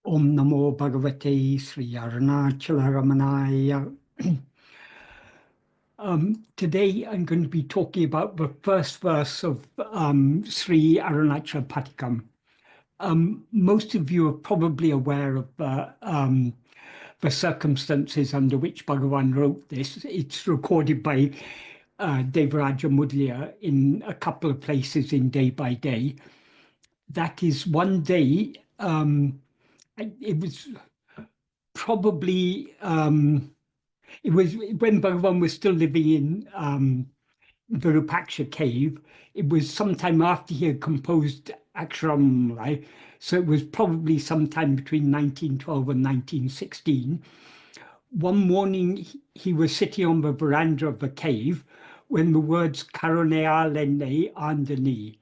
Om Namo Bhagavate Śrī Aruṇācala Ramanaya. Today I'm going to be talking about the first verse of Śrī Aruṇācala Padigam. Most of you are probably aware of the circumstances under which Bhagavan wrote this. It's recorded by Devaraja Mudliya in a couple of places in Day by Day. That is, one day, it was probably, it was when Bhagavan was still living in Virupaksha cave. It was sometime after he had composed Śrī, so it was probably sometime between 1912 and 1916. One morning, he was sitting on the veranda of the cave when the words Karunaya Lenne Andani,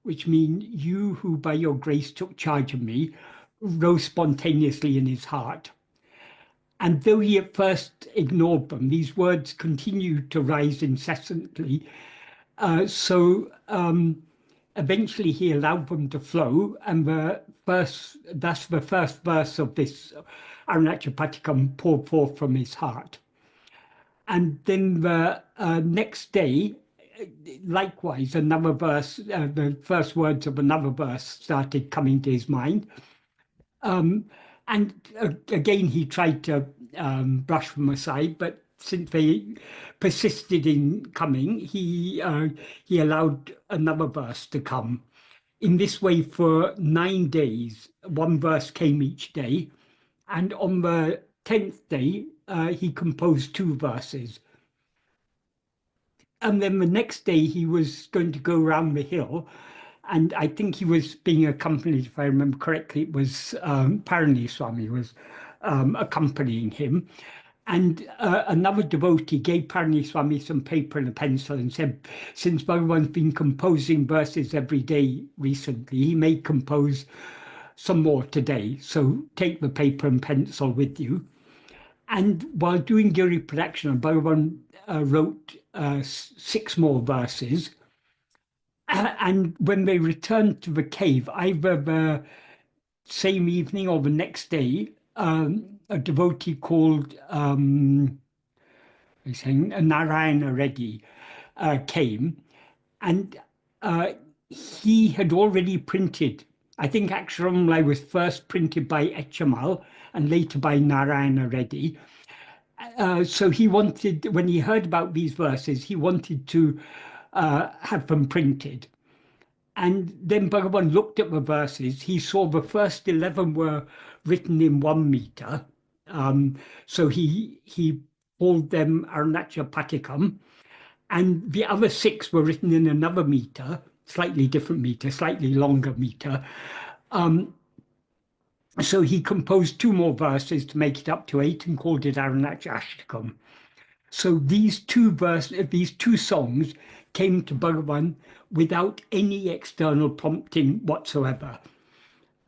which mean you who by your grace took charge of me, rose spontaneously in his heart. And though he at first ignored them, these words continued to rise incessantly. Eventually he allowed them to flow, and thus the first verse of this Aruṇācala Padigam poured forth from his heart. And then the next day, likewise, another verse, the first words of another verse started coming to his mind. And again, he tried to brush them aside, but since they persisted in coming, he allowed another verse to come. In this way, for 9 days, one verse came each day. And on the 10th day, he composed 2 verses. And then the next day, he was going to go around the hill. And I think he was being accompanied, if I remember correctly, it was Parani Swami was accompanying him. And another devotee gave Parani Swami some paper and a pencil and said, since Bhagavan's been composing verses every day recently, he may compose some more today. So take the paper and pencil with you. And while doing Giri Pradakshina, Bhagavan wrote 6 more verses. And when they returned to the cave, either the same evening or the next day, a devotee called Narayana Reddy came, and he had already printed. I think Śrī was first printed by Echamal and later by Narayana Reddy. So he wanted, when he heard about these verses, he wanted to have them printed. And then Bhagavan looked at the verses. He saw the first 11 were written in 1 meter. So he called them Aruṇācala Padigam. And the other 6 were written in another meter, slightly different meter, slightly longer meter. So he composed 2 more verses to make it up to 8 and called it Aruṇācala Ashtakam. So these 2 songs came to Bhagavan without any external prompting whatsoever.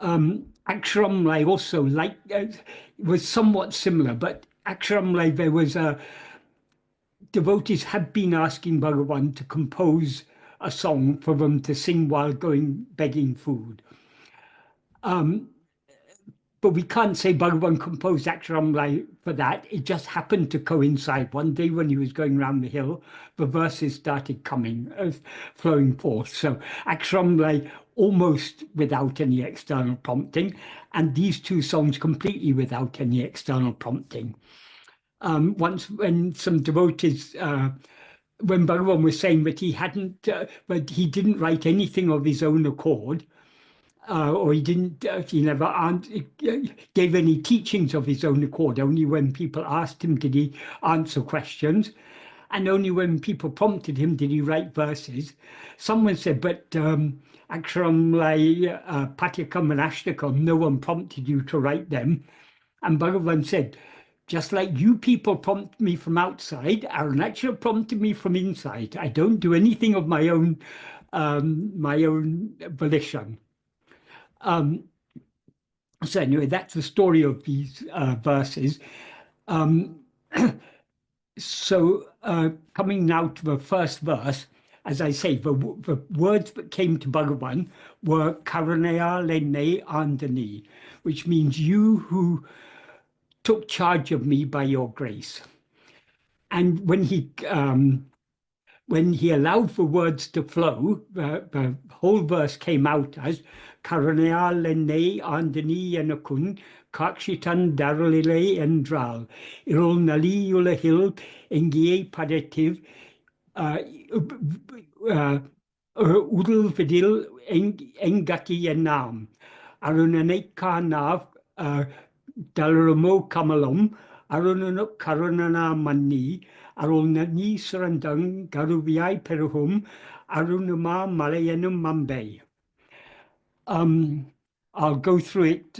Śrī also was somewhat similar, but Śrī, there was devotees had been asking Bhagavan to compose a song for them to sing while going begging food. But we can't say Bhagavan composed Śrī for that. It just happened to coincide. One day when he was going around the hill, the verses started coming, flowing forth. So Śrī almost without any external prompting, and these 2 songs completely without any external prompting. Once when some devotees, when Bhagavan was saying that but he didn't write anything of his own accord, or he never gave any teachings of his own accord. Only when people asked him did he answer questions, and only when people prompted him did he write verses. Someone said, but Śrī, Patigam and Ashtakam, no one prompted you to write them. And Bhagavan said, just like you people prompt me from outside, Aruṇācala prompted me from inside. I don't do anything of my own volition. So anyway, that's the story of these verses. So coming now to the first verse, as I say, the words that came to Bhagavan were Karunaya Lene Andani, which means you who took charge of me by your grace. And when he allowed the words to flow, the whole verse came out as Karunaya Lene Andani Yanakun Kakshitan Daralile Endral Irul Nali Ulahil Engie Padativ Udal Vidil Engaki Yenam Arunaneka Nav Dalramo Kamalum Arunanuk Karunana Mani Arunani Surandang Garuviai Peruhum Arunama Malayanum Mambe. I'll go through it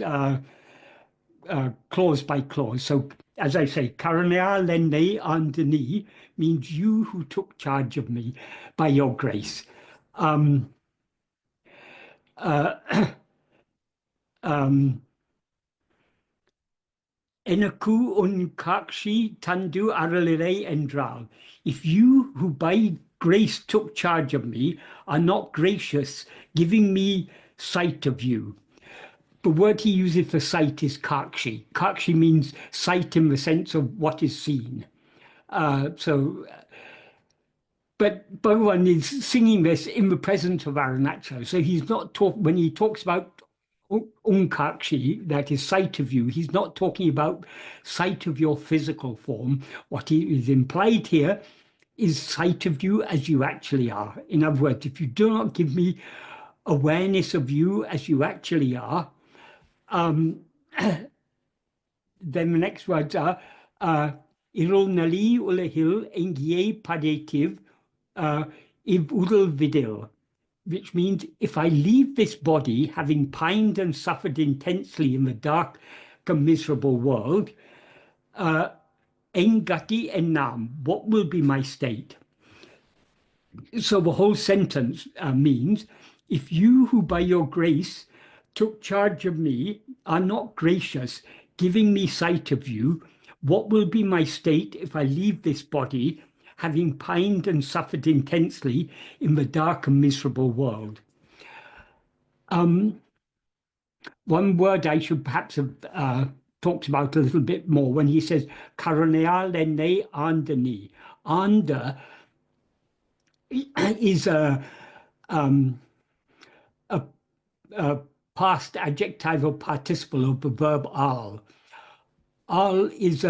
clause by clause. So, as I say, Karunaya Lene Andani means you who took charge of me by your grace. Enaku unkakshi tandu aralire endral. If you who by grace took charge of me are not gracious, giving me sight of you. The word he uses for sight is kakshi. Kakshi means sight in the sense of what is seen. But Bhagavan is singing this in the presence of Aruṇācala. So he's not when he talks about unkakshi, that is sight of you, he's not talking about sight of your physical form. What is implied here is sight of you as you actually are. In other words, if you do not give me awareness of you as you actually are, then the next words are Irul Nali Ulahil Engie Padetiv Iv Udal Vidil, which means if I leave this body, having pined and suffered intensely in the dark and miserable world, Engati Enam, what will be my state? So the whole sentence means, if you who by your grace took charge of me are not gracious, giving me sight of you, what will be my state if I leave this body, having pined and suffered intensely in the dark and miserable world? One word I should perhaps have talked about a little bit more when he says Karunaya Lene Andani. Anda is a past adjectival participle of the verb al. Al is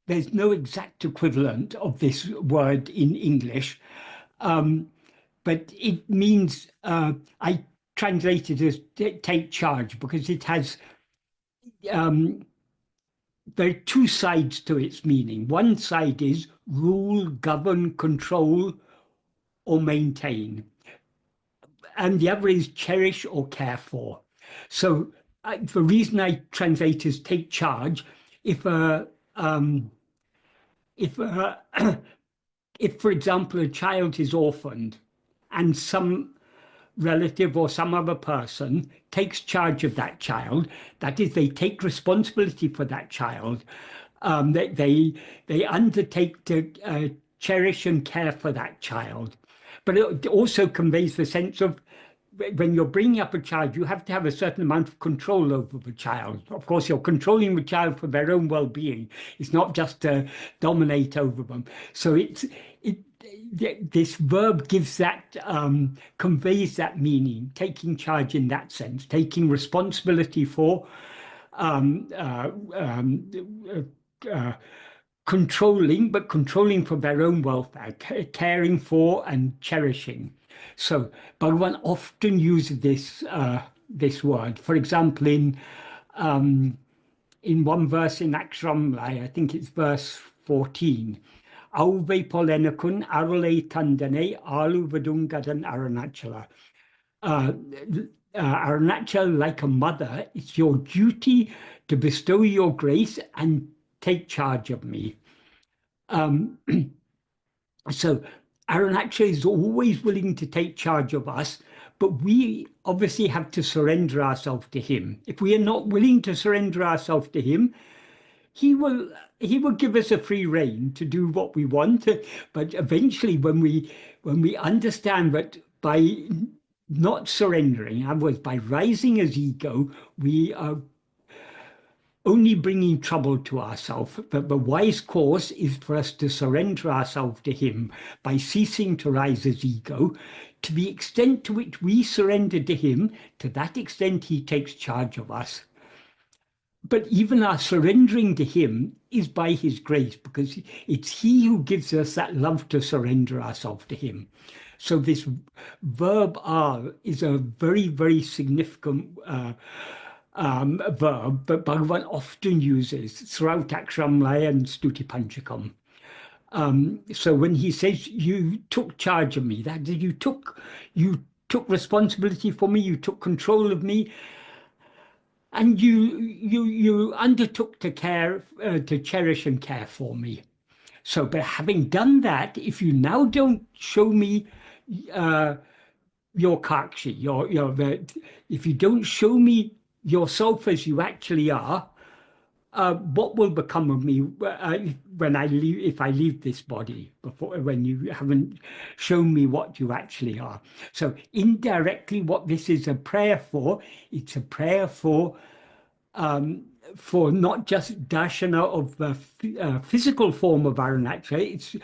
there's no exact equivalent of this word in English, but it means, I translate it as take charge, because it has, there are two sides to its meaning. One side is rule, govern, control, or maintain. And the other is cherish or care for. So the reason I translate as take charge, if for example, a child is orphaned and some relative or some other person takes charge of that child, that is, they take responsibility for that child, they undertake to cherish and care for that child. But it also conveys the sense of, when you're bringing up a child, you have to have a certain amount of control over the child. Of course, you're controlling the child for their own well-being. It's not just to dominate over them. So this verb gives that, conveys that meaning, taking charge in that sense, taking responsibility for, controlling, but controlling for their own welfare, caring for and cherishing. So Bhagavan often uses this word. For example, in one verse in Aksharamlaya, I think it's verse 14, Auve polenakun arule tandane alu vadungadan Aruṇācala. Aruṇācala, like a mother, it's your duty to bestow your grace and take charge of me. So Aruṇācala is always willing to take charge of us, but we obviously have to surrender ourselves to him. If we are not willing to surrender ourselves to him, he will give us a free rein to do what we want, but eventually when we understand that by not surrendering, in other words, by rising as ego, we are only bringing trouble to ourselves. But the wise course is for us to surrender ourselves to him by ceasing to rise as ego. To the extent to which we surrender to him, to that extent he takes charge of us. But even our surrendering to him is by his grace, because it's he who gives us that love to surrender ourselves to him. So this verb are is a very, very significant verb that Bhagavan often uses throughout Aksharamlaya and Stuti Panchakam. So when he says, you took charge of me, that is, you took responsibility for me, you took control of me, and you undertook to care, to cherish and care for me. So, but having done that, if you now don't show me your kakshi, if you don't show me yourself as you actually are, what will become of me when I leave, if I leave this body, when you haven't shown me what you actually are? So indirectly, what this is a prayer for, it's a prayer for not just darshana of the physical form of Aruṇācala, it's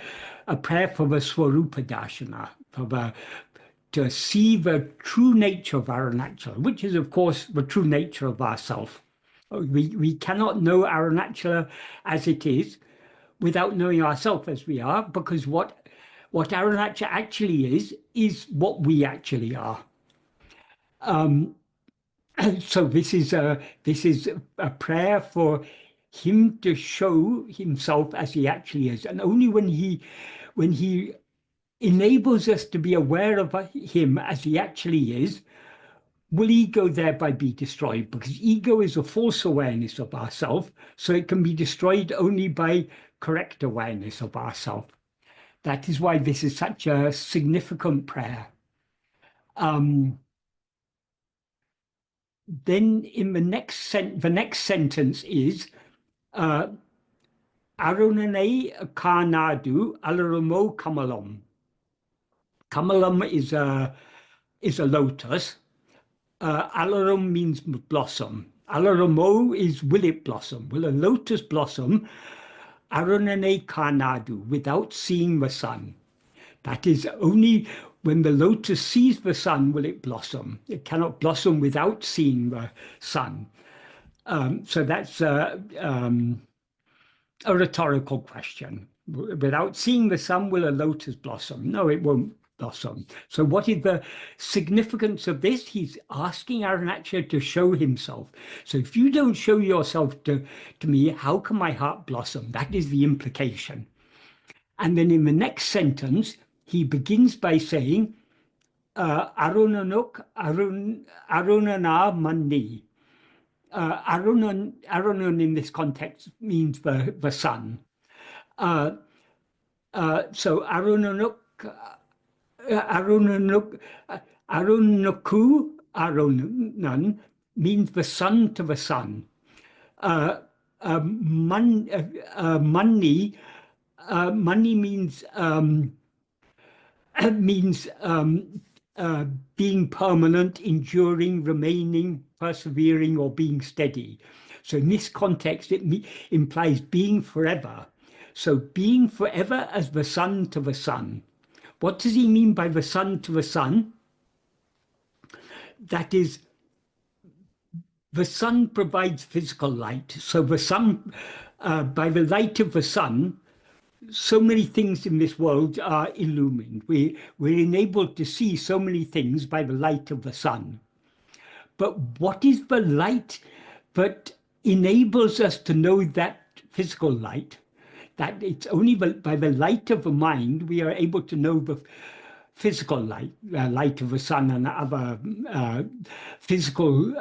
a prayer for the Swarupa darshana, to see the true nature of Aruṇācala, which is, of course, the true nature of ourself. We cannot know Aruṇācala as it is without knowing ourselves as we are, because what Aruṇācala actually is what we actually are. So this is a prayer for him to show himself as he actually is, and only when he enables us to be aware of him as he actually is, will ego thereby be destroyed, because ego is a false awareness of ourself, so it can be destroyed only by correct awareness of ourself. That is why this is such a significant prayer. Then in the next sentence is Arunane Karnadu Alaramo Kamalam. Kamalam is a lotus. Alarum means blossom. Alaramo is will it blossom? Will a lotus blossom? Arunane Karnadu, without seeing the sun. That is, only when the lotus sees the sun will it blossom. It cannot blossom without seeing the sun. So that's a rhetorical question. Without seeing the sun, will a lotus blossom? No, it won't blossom. So what is the significance of this? He's asking Aruṇācala to show himself. So if you don't show yourself to me, how can my heart blossom? That is the implication. And then in the next sentence, he begins by saying, Arunanuk Arunana Mani. Arunan in this context means the sun. So Arunanuk, Arunaku, Arunan means the sun to the sun. Mani means being permanent, enduring, remaining, persevering, or being steady. So in this context, it implies being forever. So being forever as the sun to the sun. What does he mean by the sun to the sun? That is, the sun provides physical light. So the sun, by the light of the sun, so many things in this world are illumined. We're enabled to see so many things by the light of the sun. But what is the light that enables us to know that physical light? That it's only by the light of the mind we are able to know the physical light, light of the sun and other physical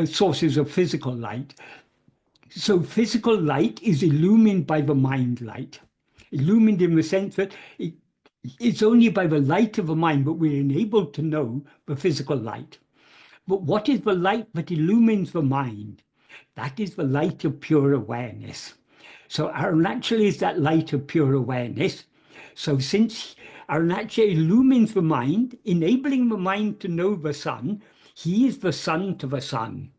sources of physical light. So physical light is illumined by the mind light. Illumined in the sense that it's only by the light of the mind that we're enabled to know the physical light. But what is the light that illumines the mind? That is the light of pure awareness. So Aruṇācala is that light of pure awareness. So since Aruṇācala illumines the mind, enabling the mind to know the sun, he is the sun to the sun.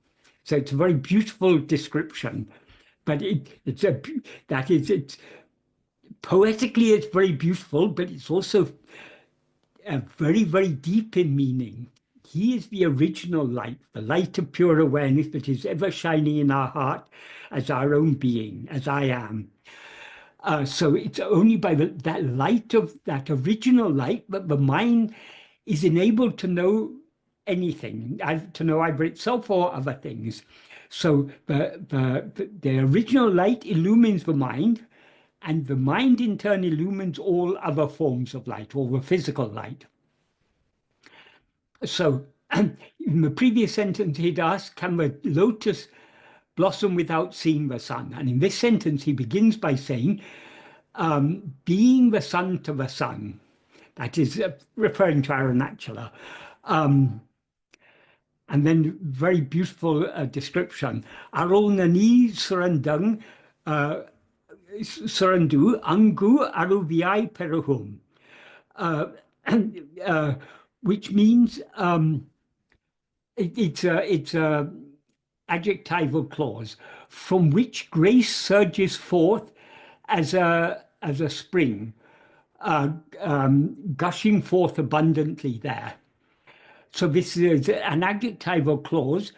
So it's a very beautiful description. But it's poetically it's very beautiful, but it's also very, very deep in meaning. He is the original light, the light of pure awareness that is ever shining in our heart as our own being, as I am. So it's only by that light of that original light that the mind is enabled to know anything, to know either itself or other things. So the original light illumines the mind, and the mind in turn illumines all other forms of light, all the physical light. So in the previous sentence, he'd asked, can the lotus blossom without seeing the sun? And in this sentence, he begins by saying, being the sun to the sun. That is referring to Aruṇācala. And then very beautiful description. Arulnani surandang surandu angu aruviai peruhum. Which means it's a adjectival clause, from which grace surges forth as a spring, gushing forth abundantly there. So this is an adjectival clause.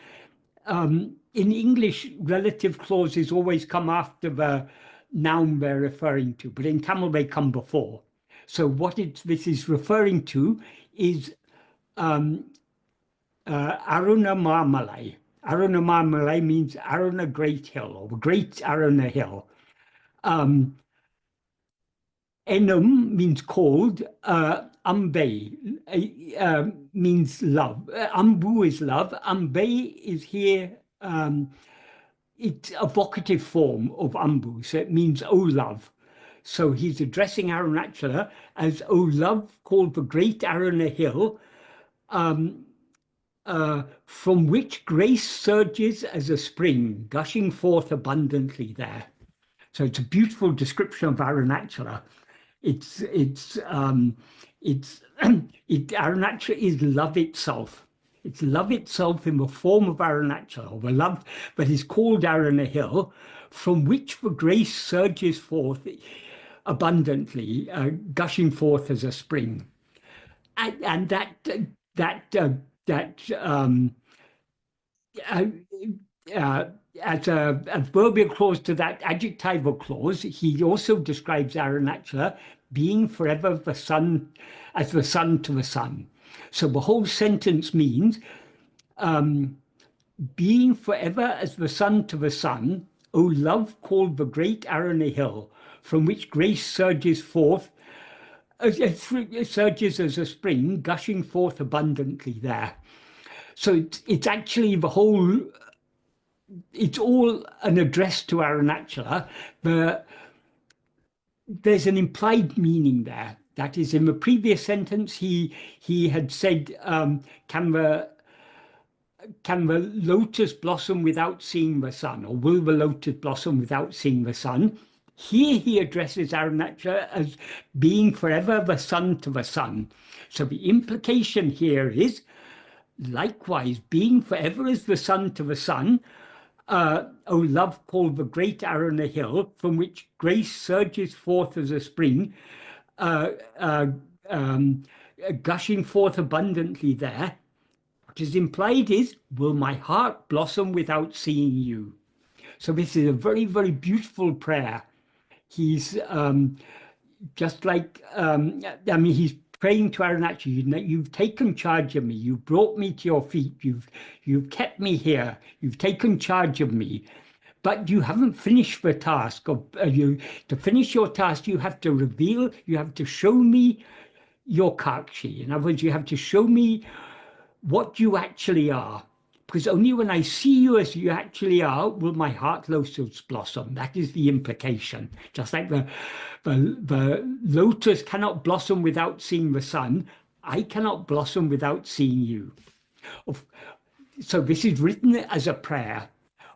In English, relative clauses always come after the noun they're referring to, but in Tamil they come before. So what this is referring to is Aruna Marmalai. Aruna Marmalai means Aruna Great Hill, or the Great Aruna Hill. Enum means called. Ambe means love. Ambu is love. Ambe is here. It's a vocative form of Ambu, so it means O love. So he's addressing Aruṇācala as O love, called the Great Aruna Hill, from which grace surges as a spring, gushing forth abundantly there. So it's a beautiful description of Aruṇācala. Aruṇācala is love itself. It's love itself in the form of Aruṇācala, or the love that is called Aruna Hill, from which the grace surges forth abundantly, gushing forth as a spring. And as a adverbial clause to that adjectival clause, he also describes Aruṇācala being forever the sun, as the sun to the sun. So the whole sentence means being forever as the sun to the sun, O love called the Great Aruna Hill, from which grace surges forth, surges as a spring, gushing forth abundantly there. So it's actually the whole, it's all an address to Aruṇācala, but there's an implied meaning there. That is, in the previous sentence, he had said, can the lotus blossom without seeing the sun, or will the lotus blossom without seeing the sun? Here he addresses Aruṇācala as being forever the sun to the sun. So the implication here is, likewise, being forever as the sun to the sun, O love called the Great Aruna Hill, from which grace surges forth as a spring, gushing forth abundantly there. What is implied is, will my heart blossom without seeing you? So this is a very, very beautiful prayer. He's just like, he's praying to Aruṇācala, you've taken charge of me, you've brought me to your feet, you've kept me here, you've taken charge of me, but you haven't finished the task. To finish your task, you have to reveal, you have to show me your kakshi. In other words, you have to show me what you actually are. Because only when I see you as you actually are will my heart lotus blossom. That is the implication. Just like the lotus cannot blossom without seeing the sun, I cannot blossom without seeing you. So this is written as a prayer.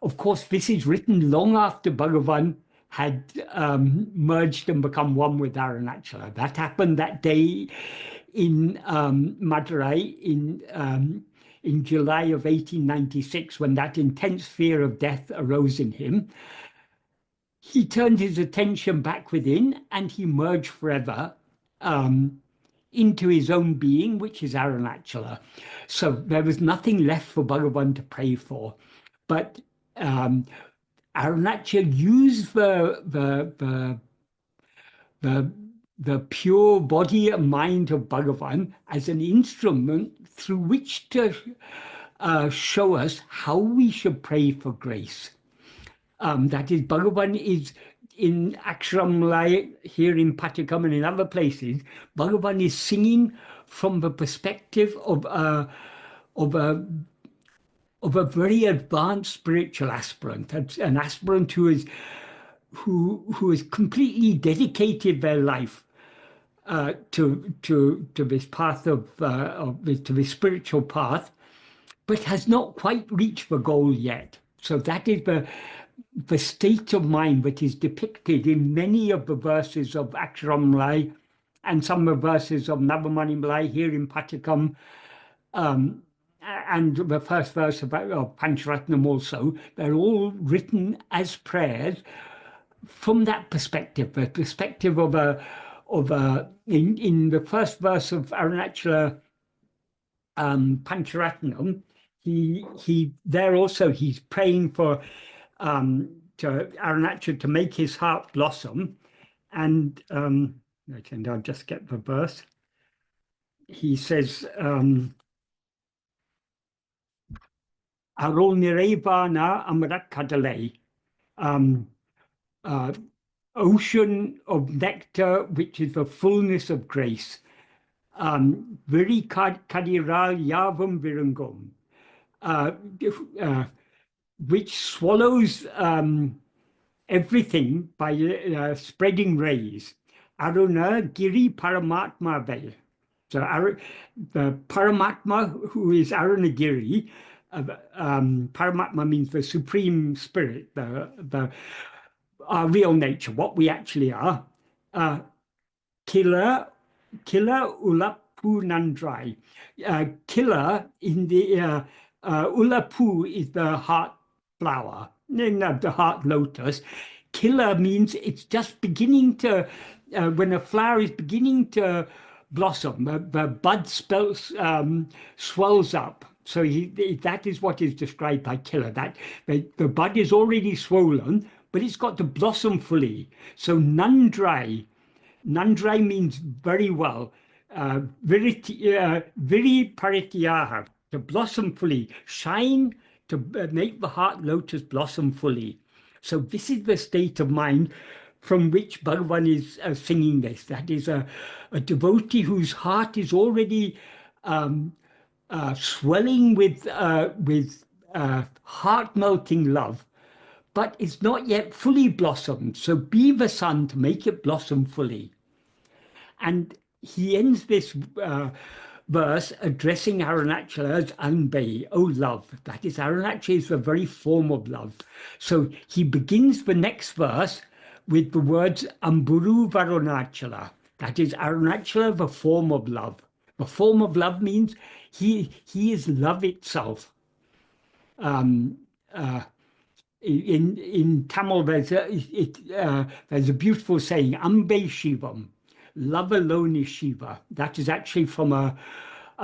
Of course, this is written long after Bhagavan had merged and become one with Aruṇācala. That happened that day in Madurai in July of 1896, when that intense fear of death arose in him. He turned his attention back within and he merged forever into his own being, which is Aruṇācala. So there was nothing left for Bhagavan to pray for. But Aruṇācala used the pure body and mind of Bhagavan as an instrument through which to show us how we should pray for grace. That is, Bhagavan is in Aksharamlaya here in Patigam and in other places. Bhagavan is singing from the perspective of a very advanced spiritual aspirant, an aspirant who has completely dedicated their life to this path to this spiritual path, but has not quite reached the goal yet. So that is the state of mind that is depicted in many of the verses of Aksharamlaya and some of the verses of Navamanimlaya here in Patigam, and the first verse of Pancharatnam also. They're all written as prayers from that perspective, the perspective of in the first verse of Aruṇācala Pancharatnam, he's praying for to Aruṇācala to make his heart blossom, and I'll just get the verse. He says, Arol Nirevana Amrit Kadale, ocean of nectar, which is the fullness of grace. Viri Kadiral Yavam Virungum, which swallows everything by spreading rays. Aruna Giri Paramatma Vel. So the Paramatma, who is Arunagiri, Paramatma means the supreme spirit, our real nature, what we actually are. Kila Ulapu Nandrai. Kila in the Ulapu is the heart flower, the heart lotus. Kila means it's just beginning to, when a flower is beginning to blossom, the bud swells up. So that is what is described by kila, that the bud is already swollen, but it's got to blossom fully. So nandrai means very well. Viri parityaha, to blossom fully, shine, to make the heart lotus blossom fully. So this is the state of mind from which Bhagavan is singing this. That is a devotee whose heart is already swelling with heart-melting love, but it's not yet fully blossomed. So be the sun to make it blossom fully. And he ends this verse addressing Aruṇācala as Anbe, oh love. That is, Aruṇācala is the very form of love. So he begins the next verse with the words Amburu Varuṇācala. That is, Aruṇācala, the form of love. The form of love means he is love itself. In Tamil, there's a beautiful saying, Ambe Shivam, love alone is Shiva. That is actually from a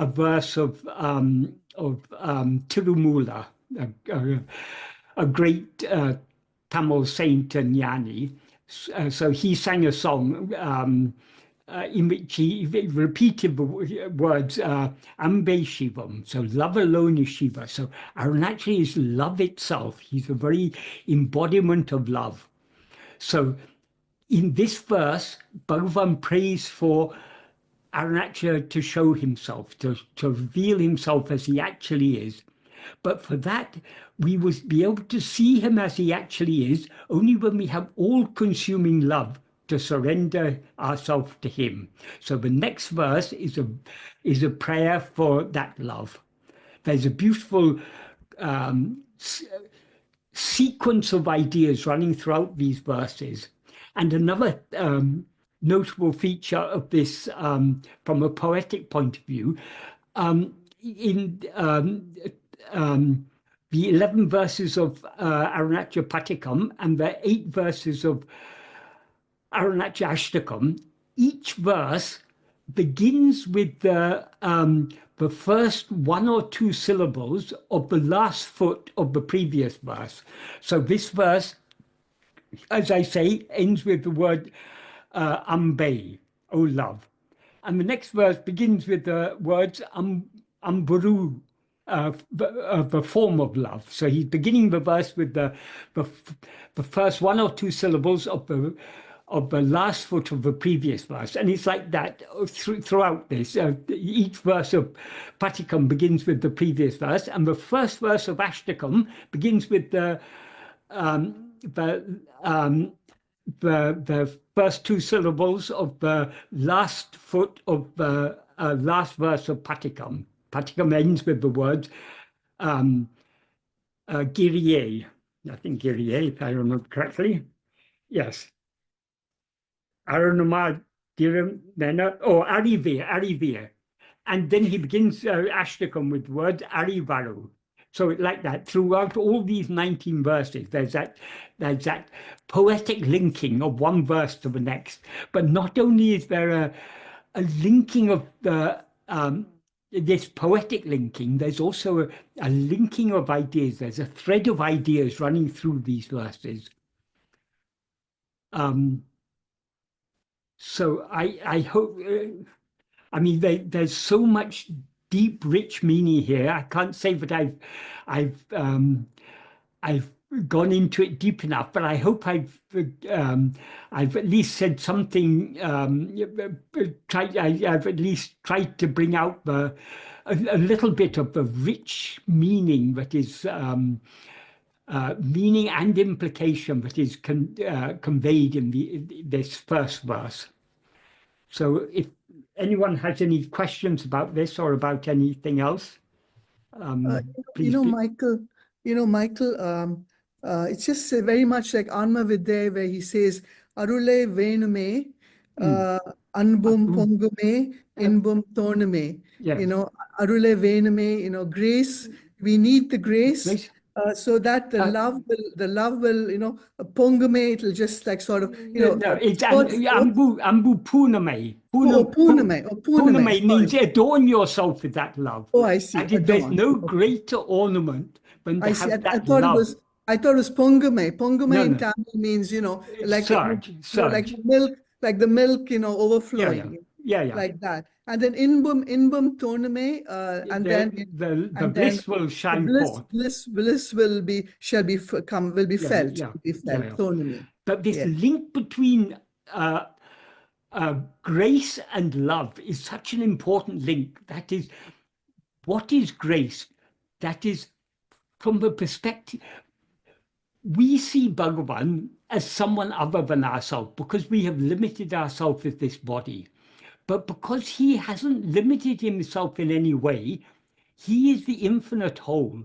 verse of Tirumula, a great Tamil saint and jnani. So he sang a song in which he repeated the words Ambe Shivam, so love alone is Shiva. So Aruṇācala is love itself. He's the very embodiment of love. So in this verse, Bhagavan prays for Aruṇācala to show himself, to reveal himself as he actually is. But for that, we will be able to see him as he actually is only when we have all-consuming love to surrender ourselves to him. So the next verse is a prayer for that love. There's a beautiful sequence of ideas running throughout these verses. And another notable feature of this, from a poetic point of view, in the 11 verses of Aruṇācala Padigam and the 8 verses of Aruṇācala Ashtakam, each verse begins with the first 1 or 2 syllables of the last foot of the previous verse. So this verse, as I say, ends with the word ambe, O love. And the next verse begins with the words amburu, the form of love. So he's beginning the verse with the first 1 or 2 syllables of the last foot of the previous verse. And it's like that throughout this. Each verse of Patikam begins with the previous verse, and the first verse of Ashtakam begins with the first 2 syllables of the last foot of the last verse of Patikam. Patikam ends with the words Giriye. I think Giriye, if I remember correctly. Yes. Arunama Diram or Arivir. And then he begins Ashtakam with the words Arivaru. So like that, throughout all these 19 verses, there's that poetic linking of one verse to the next. But not only is there a linking of the this poetic linking, there's also a linking of ideas. There's a thread of ideas running through these verses. So I hope, I mean, there's so much deep, rich meaning here. I can't say that I've gone into it deep enough, but I hope I've at least said something. I've at least tried to bring out a little bit of the rich meaning that is meaning and implication that is conveyed in this first verse. So if anyone has any questions about this or about anything else, please. Michael, it's just very much like Atma-vichara, where he says, Arule venume, anbum pongume, inbum tonume. Yes. Arule venume, grace, we need the grace. So that the love will, pongume, it'll just like sort of, No, it's ambu puname. Puname means adorn yourself with that love. Oh, I see. There's no greater ornament than to have that love. I thought it was pongume. Pongume in Tamil means, like surge. like the milk, overflowing. Yeah. Like that. And then inbum tonume, and then the bliss will shine forth. Bliss will be felt. Tonume. But this link between grace and love is such an important link. That is, what is grace? That is, from the perspective, we see Bhagavan as someone other than ourselves because we have limited ourselves with this body. But because he hasn't limited himself in any way, he is the infinite whole.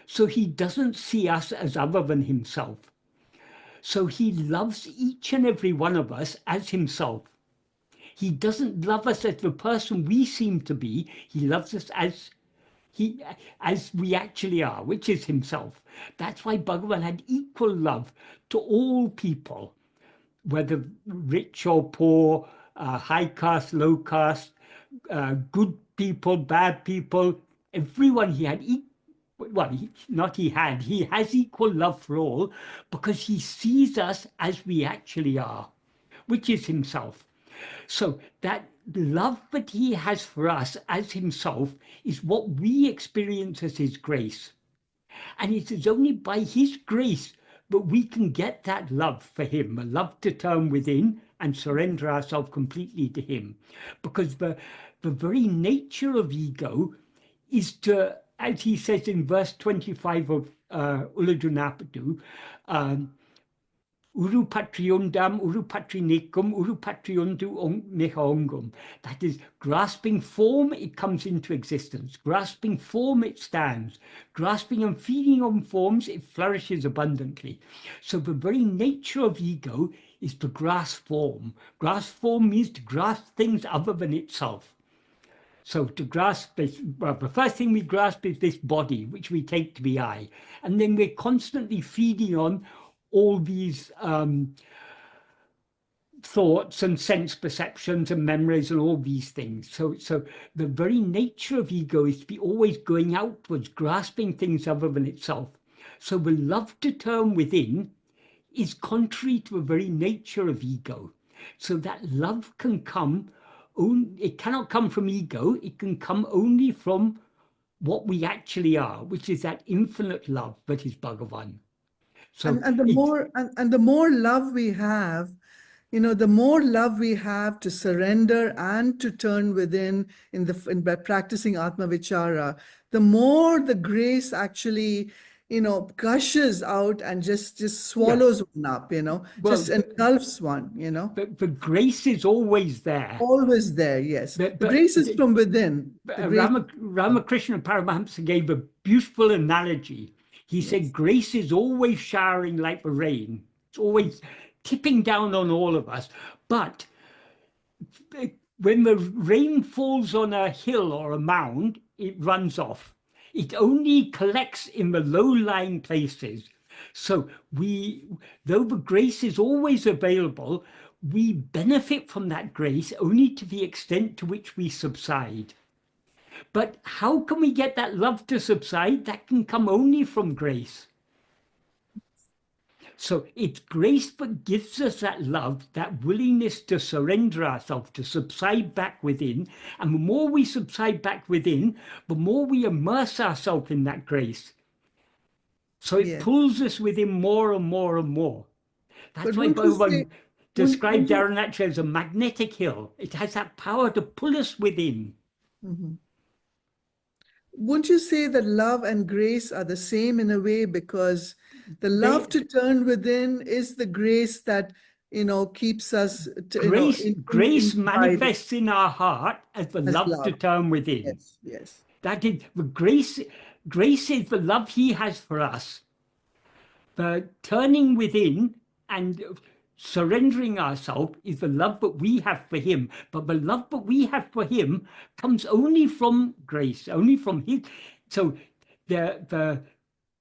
So he doesn't see us as other than himself. So he loves each and every one of us as himself. He doesn't love us as the person we seem to be. He loves us as we actually are, which is himself. That's why Bhagavan had equal love to all people, whether rich or poor, high caste, low caste, good people, bad people, everyone. He had he has equal love for all because he sees us as we actually are, which is himself. So that love that he has for us as himself is what we experience as his grace. And it is only by his grace that we can get that love for him, a love to turn within and surrender ourselves completely to him. Because the very nature of ego is to, as he says in verse 25 of Ulladu Napadu, Uru patriundam, uru patrinicum, uru patriundu nihongum. That is, grasping form, it comes into existence. Grasping form, it stands. Grasping and feeding on forms, it flourishes abundantly. So the very nature of ego is to grasp form. Grasp form means to grasp things other than itself. So to grasp this, well, the first thing we grasp is this body, which we take to be I. And then we're constantly feeding on all these thoughts and sense perceptions and memories and all these things. So the very nature of ego is to be always going outwards, grasping things other than itself. So the love to turn within is contrary to the very nature of ego. So that love can come, it cannot come from ego, it can come only from what we actually are, which is that infinite love that is Bhagavan. So and the more love we have, the more love we have to surrender and to turn within by practicing Atma-vichara, the more the grace actually, gushes out and just swallows one up, just engulfs one, But the grace is always there. Always there, yes. The grace is from within. Ramakrishna Paramahamsa gave a beautiful analogy. He said, grace is always showering like the rain. It's always tipping down on all of us. But when the rain falls on a hill or a mound, it runs off. It only collects in the low-lying places. So though the grace is always available, we benefit from that grace only to the extent to which we subside. But how can we get that love to subside? That can come only from grace. So it's grace that gives us that love, that willingness to surrender ourselves, to subside back within. And the more we subside back within, the more we immerse ourselves in that grace. So it pulls us within more and more and more. That's why Bhagavan described Aruṇācala as a magnetic hill. It has that power to pull us within. Mm-hmm. Wouldn't you say that love and grace are the same in a way, because the love to turn within is the grace that, keeps us... Grace manifests in our heart as the love to turn within. Yes, yes. That is, the grace is the love he has for us. The turning within and surrendering ourselves is the love that we have for him. But the love that we have for him comes only from grace, only from his. So the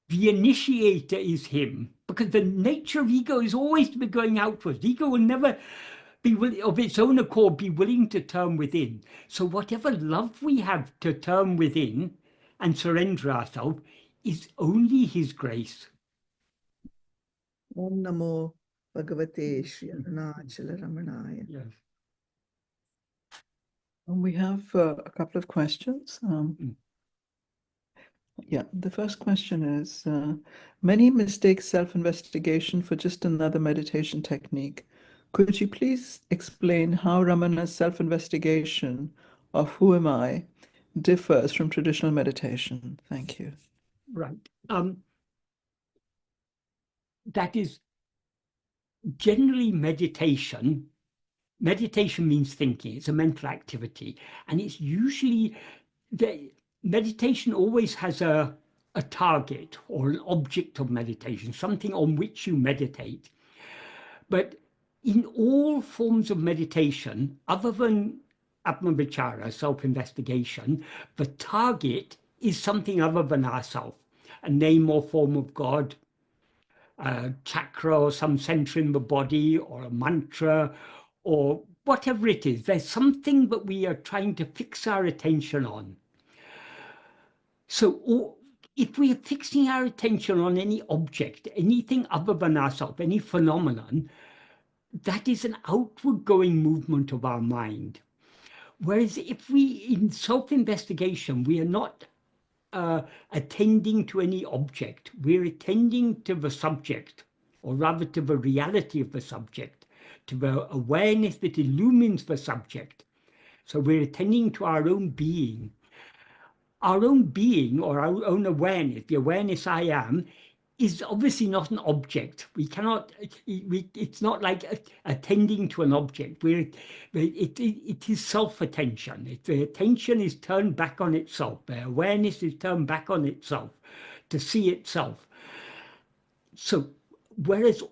initiator is him, because the nature of ego is always to be going outwards. Ego will never be of its own accord be willing to turn within. So whatever love we have to turn within and surrender ourselves is only his grace. Om Namo Bhagavate Śrī Aruṇācala Ramanaya. Yes. And we have a couple of questions. Yeah, the first question is, many mistake self-investigation for just another meditation technique. Could you please explain how Ramana's self-investigation of who am I differs from traditional meditation? Thank you. Right. That is generally meditation. Meditation means thinking. It's a mental activity. And it's usually, meditation always has a target or an object of meditation, something on which you meditate. But in all forms of meditation, other than Atma-vichara, self-investigation, the target is something other than ourself, a name or form of God, a chakra or some center in the body, or a mantra, or whatever it is. There's something that we are trying to fix our attention on. So if we are fixing our attention on any object, anything other than ourselves, any phenomenon, that is an outward going movement of our mind. Whereas if in self-investigation, we are not attending to any object, we're attending to the subject, or rather to the reality of the subject, to the awareness that illumines the subject. So we're attending to our own being. Our own being, or our own awareness, the awareness I am, is obviously not an object. We cannot, it's not like attending to an object. It is self-attention. The attention is turned back on itself. The awareness is turned back on itself to see itself. So whereas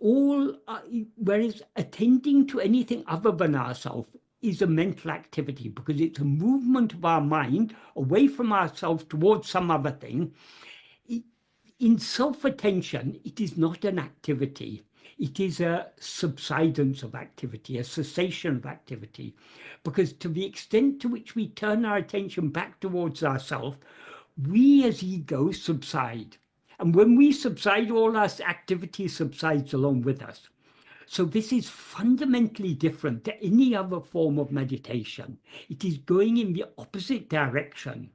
attending to anything other than ourselves is a mental activity, because it's a movement of our mind away from ourselves towards some other thing. In self-attention, it is not an activity. It is a subsidence of activity, a cessation of activity. Because to the extent to which we turn our attention back towards ourselves, we as ego subside. And when we subside, all our activity subsides along with us. So this is fundamentally different to any other form of meditation. It is going in the opposite direction.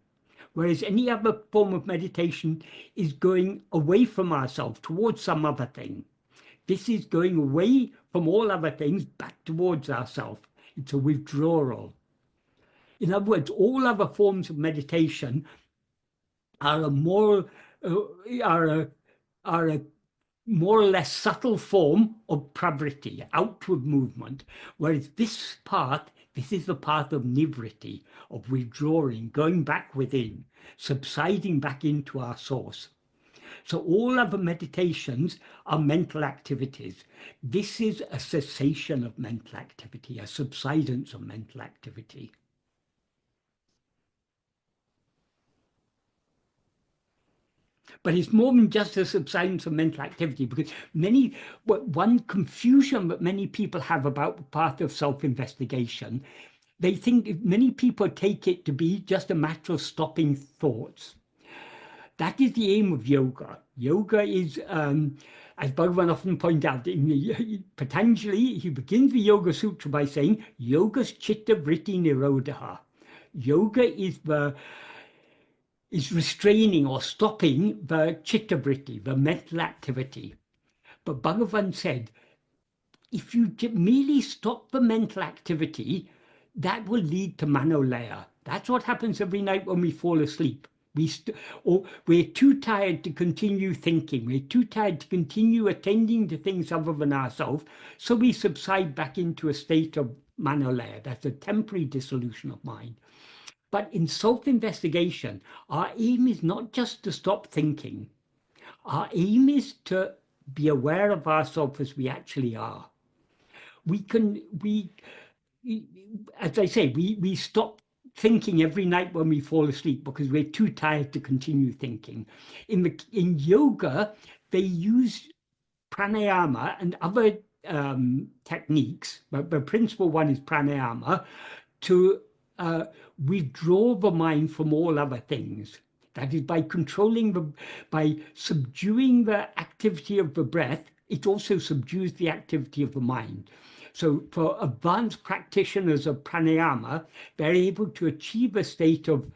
Whereas any other form of meditation is going away from ourselves towards some other thing. This is going away from all other things back towards ourselves. It's a withdrawal. In other words, all other forms of meditation are a more or less subtle form of pravriti, outward movement, whereas this is the path of nivritti, of withdrawing, going back within, subsiding back into our source. So all other meditations are mental activities. This is a cessation of mental activity, a subsidence of mental activity. But it's more than just a subsidence of mental activity, because one confusion that many people have about the path of self-investigation, they think many people take it to be just a matter of stopping thoughts. That is the aim of yoga. Yoga is, as Bhagavan often points out, in Patanjali, he begins the Yoga Sutra by saying, Yogas chitta vritti nirodha. Yoga is restraining or stopping the chitta vritti, the mental activity. But Bhagavan said, if you merely stop the mental activity, that will lead to manolaya. That's what happens every night when we fall asleep. We're too tired to continue thinking. We're too tired to continue attending to things other than ourselves. So we subside back into a state of manolaya. That's a temporary dissolution of mind. But in self-investigation, our aim is not just to stop thinking. Our aim is to be aware of ourselves as we actually are. As I say, we stop thinking every night when we fall asleep because we're too tired to continue thinking. In yoga, they use pranayama and other techniques, but the principal one is pranayama, to withdraw the mind from all other things. That is, by subduing the activity of the breath, it also subdues the activity of the mind. So for advanced practitioners of pranayama, they're able to achieve a state of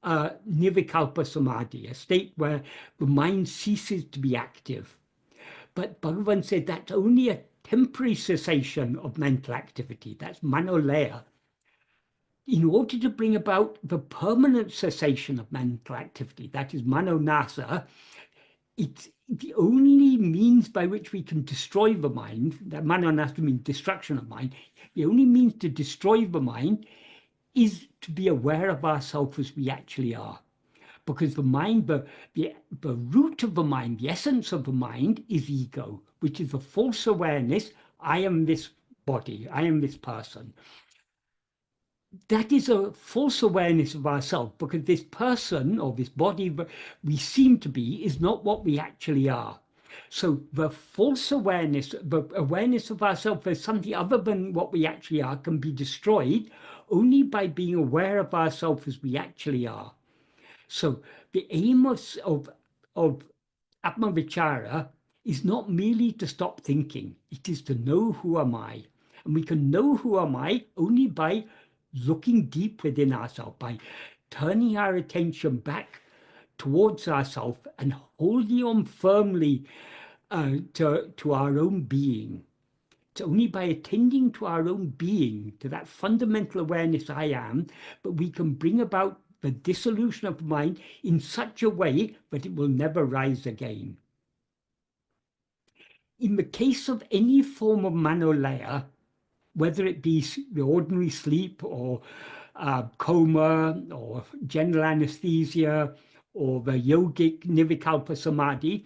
nirvikalpa samadhi, a state where the mind ceases to be active. But Bhagavan said that's only a temporary cessation of mental activity. That's manolaya. In order to bring about the permanent cessation of mental activity, that is manonasa, it's the only means by which we can destroy the mind. That manonasa means destruction of mind. The only means to destroy the mind is to be aware of ourselves as we actually are. Because the mind, the root of the mind, the essence of the mind is ego, which is a false awareness. I am this body, I am this person. That is a false awareness of ourselves, because this person or this body we seem to be is not what we actually are. So the false awareness, the awareness of ourselves as something other than what we actually are, can be destroyed only by being aware of ourselves as we actually are. So the aim of Atma-vichara is not merely to stop thinking, it is to know who am I. And we can know who am I only by looking deep within ourselves, by turning our attention back towards ourselves and holding on firmly to our own being. It's only by attending to our own being, to that fundamental awareness I am, but we can bring about the dissolution of mind in such a way that it will never rise again. in the case of any form of manolaya, whether it be the ordinary sleep or coma or general anesthesia or the yogic nirvikalpa samadhi,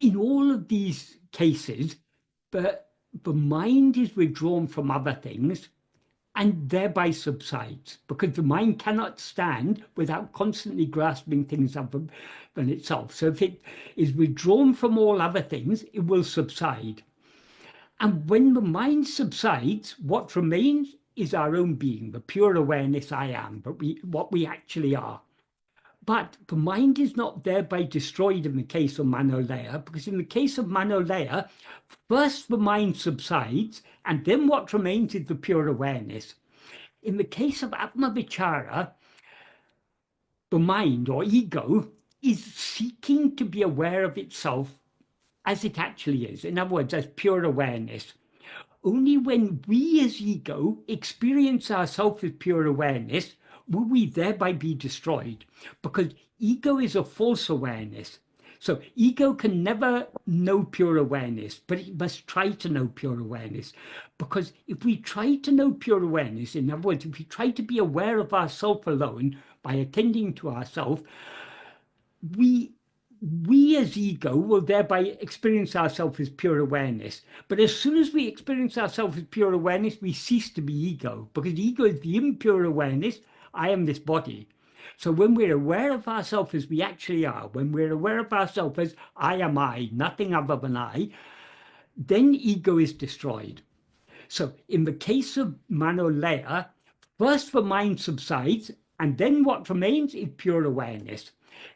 in all of these cases, the mind is withdrawn from other things and thereby subsides, because the mind cannot stand without constantly grasping things other than itself. So if it is withdrawn from all other things, it will subside. And when the mind subsides, what remains is our own being, the pure awareness I am, but what we actually are. But the mind is not thereby destroyed in the case of manolaya, because in the case of manolaya, first the mind subsides, and then what remains is the pure awareness. In the case of Atma-vichara, the mind or ego is seeking to be aware of itself as it actually is. In other words, as pure awareness. Only when we as ego experience ourselves as pure awareness will we thereby be destroyed, because ego is a false awareness. So ego can never know pure awareness, but it must try to know pure awareness. Because if we try to know pure awareness, in other words, if we try to be aware of ourself alone by attending to ourself, we as ego will thereby experience ourselves as pure awareness. But as soon as we experience ourselves as pure awareness, we cease to be ego, because ego is the impure awareness, I am this body. So when we're aware of ourselves as we actually are, when we're aware of ourselves as I am I, nothing other than I, then ego is destroyed. So in the case of manolaya, first the mind subsides, and then what remains is pure awareness.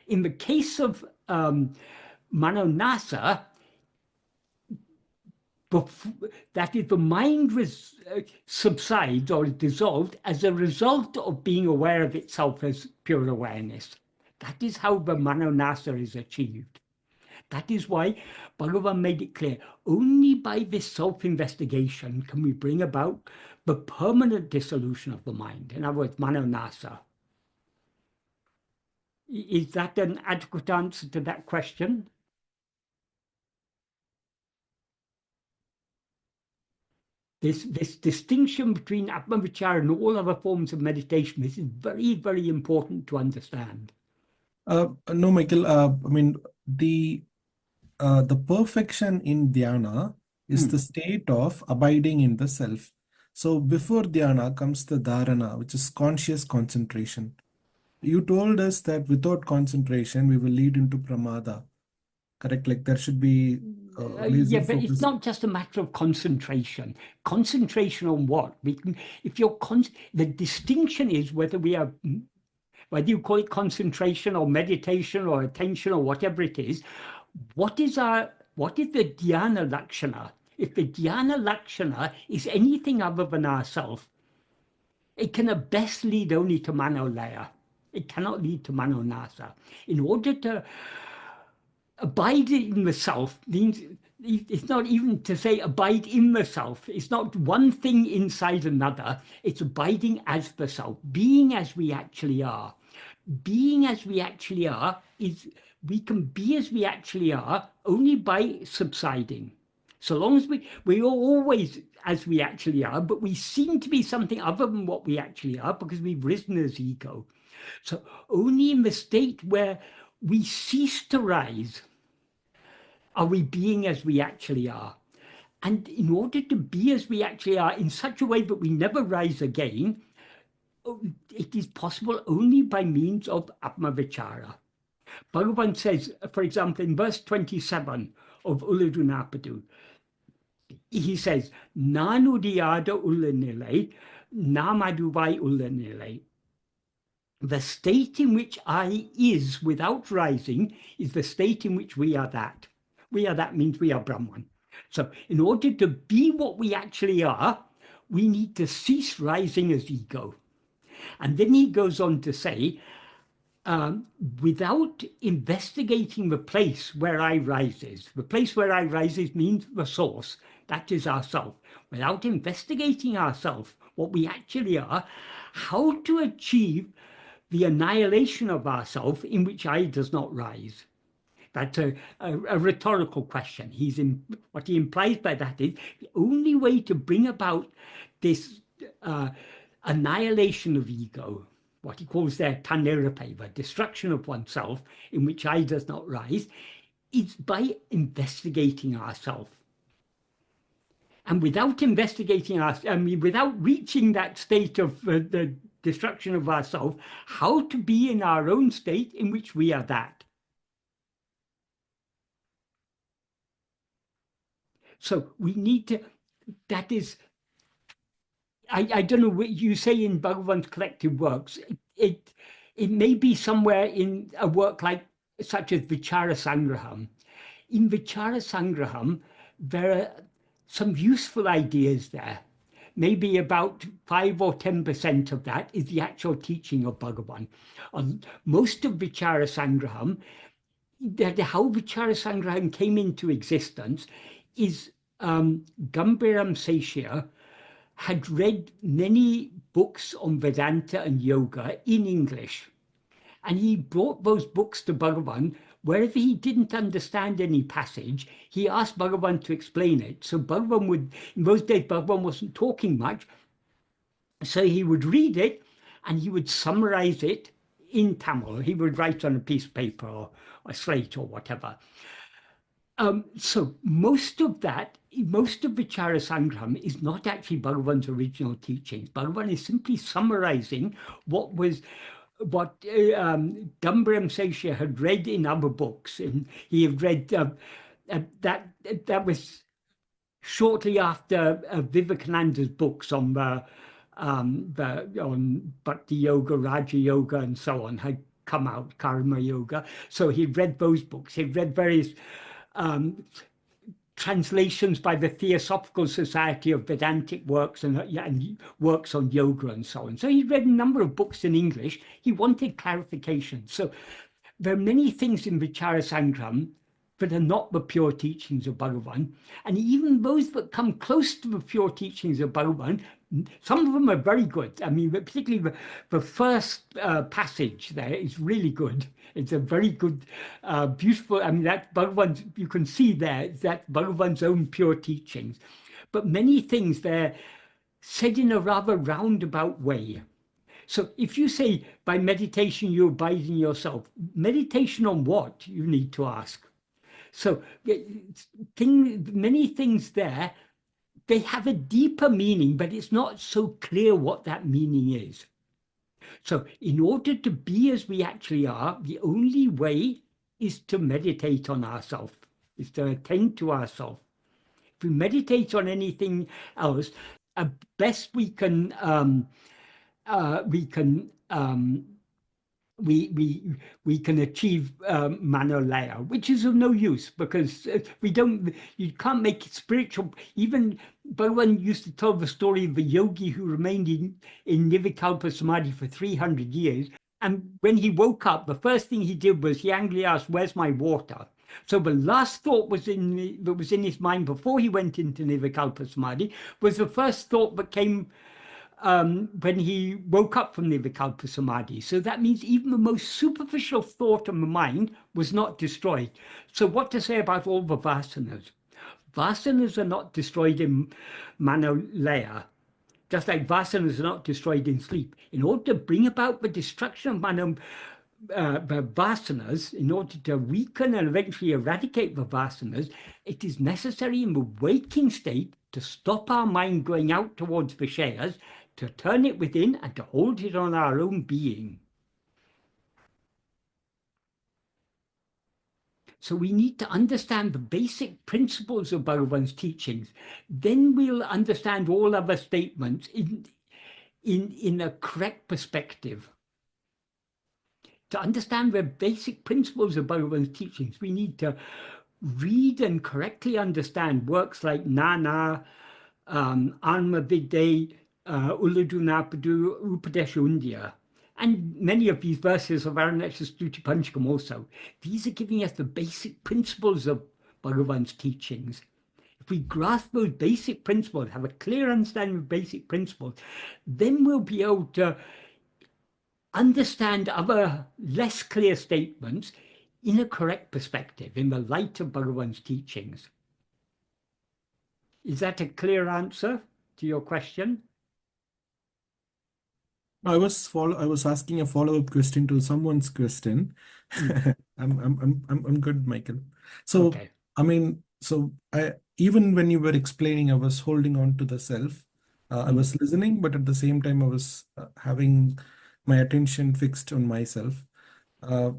In the case of manonasa, that is, the mind subsides or is dissolved as a result of being aware of itself as pure awareness. That is how the manonasa is achieved. That is why Bhagavan made it clear, only by this self-investigation can we bring about the permanent dissolution of the mind. In other words, manonasa. Is that an adequate answer to that question? This distinction between Atma-vichara and all other forms of meditation, this is very, very important to understand. No, Michael, I mean, the perfection in dhyana is the state of abiding in the self. So before dhyana comes the dharana, which is conscious concentration. You told us that without concentration, we will lead into pramada. Correct? Like there should be laser Yeah, but focus. it's not just a matter of concentration. Concentration on what? If you're the distinction is whether you call it concentration or meditation or attention or whatever it is, what is the dhyana lakshana? If the dhyana lakshana is anything other than ourself, it can at best lead only to manolaya. It cannot lead to manonasa. In order to abide in the self means it's not even to say abide in the self. It's not one thing inside another. It's abiding as the self, being as we actually are. Being as we actually are is, we can be as we actually are only by subsiding. So long as we are always as we actually are, but we seem to be something other than what we actually are because we've risen as ego. So only in the state where we cease to rise are we being as we actually are. And in order to be as we actually are in such a way that we never rise again, it is possible only by means of Atma-vichara. Bhagavan says, for example, in verse 27 of Ulladu, he says, Nanudiyada ullanile, namaduvai ullanile. The state in which I is without rising is the state in which we are that. We are that means we are Brahman. So in order to be what we actually are, we need to cease rising as ego. And then he goes on to say, without investigating the place where I rises, the place where I rises means the source, that is ourself. Without investigating ourself, what we actually are, how to achieve the annihilation of ourself in which I does not rise. That's a rhetorical question. What he implies by that is the only way to bring about this annihilation of ego, what he calls there tanirapeva, destruction of oneself, in which I does not rise, is by investigating ourself. And without investigating without reaching that state of the destruction of ourself, how to be in our own state in which we are that. So we need to, that is, I don't know what you say in Bhagavan's collective works, it may be somewhere in a work such as Vichara Sangraham. In Vichara Sangraham, there are some useful ideas there. Maybe about 5 or 10% of that is the actual teaching of Bhagavan. Most of Vichara Sangraham, how Vichara Sangraham came into existence is Gambiram Seshya had read many books on Vedanta and yoga in English. And he brought those books to Bhagavan. Wherever he didn't understand any passage, he asked Bhagavan to explain it. So Bhagavan would, in those days, Bhagavan wasn't talking much. So he would read it and he would summarize it in Tamil. He would write on a piece of paper or a slate or whatever. So most of Vichara Sangraham is not actually Bhagavan's original teachings. Bhagavan is simply summarizing what Gambiram Seshya had read in other books. And he had read that was shortly after Vivekananda's books on Bhakti Yoga, Raja Yoga, and so on had come out, Karma Yoga. So he'd read those books. He'd read various translations by the Theosophical Society of Vedantic works and works on yoga and so on. So he read a number of books in English. He wanted clarification. So there are many things in Vichara Sangraham that are not the pure teachings of Bhagavan. And even those that come close to the pure teachings of Bhagavan, some of them are very good. I mean, particularly the first passage there is really good. It's a very good, beautiful, I mean, that Bhagavan's, you can see there, that Bhagavan's own pure teachings. But many things there said in a rather roundabout way. So if you say by meditation you abide in yourself, meditation on what, you need to ask. So many things there, they have a deeper meaning, but it's not so clear what that meaning is. So in order to be as we actually are, the only way is to meditate on ourselves, is to attend to ourselves. If we meditate on anything else, at best we can achieve manolaya, which is of no use because you can't make it spiritual. Even Bhagavan used to tell the story of the yogi who remained in Nirvikalpa Samadhi for 300 years. And when he woke up, the first thing he did was he angrily asked, "Where's my water?" So the last thought that was in his mind before he went into Nirvikalpa Samadhi was the first thought that came when he woke up from Nirvikalpa Samadhi. So that means even the most superficial thought of the mind was not destroyed. So what to say about all the vasanas? Vasanas are not destroyed in manolaya, just like vasanas are not destroyed in sleep. In order to bring about the destruction of the vasanas, in order to weaken and eventually eradicate the vasanas, it is necessary in the waking state to stop our mind going out towards Vishayas, to turn it within and to hold it on our own being. So we need to understand the basic principles of Bhagavan's teachings. Then we'll understand all other statements in a correct perspective. To understand the basic principles of Bhagavan's teachings, we need to read and correctly understand works like Nana, Atma-vichara, Uladunapadu, Upadeshundya, and many of these verses of Aruṇācala Stuti Panchakam also. These are giving us the basic principles of Bhagavan's teachings. If we grasp those basic principles, have a clear understanding of basic principles, then we'll be able to understand other less clear statements in a correct perspective, in the light of Bhagavan's teachings. Is that a clear answer to your question? I was asking a follow-up question to someone's question. I'm good, Michael. So Okay. I mean, so I even when you were explaining, I was holding on to the self. I was listening, but at the same time, I was having my attention fixed on myself. Uh,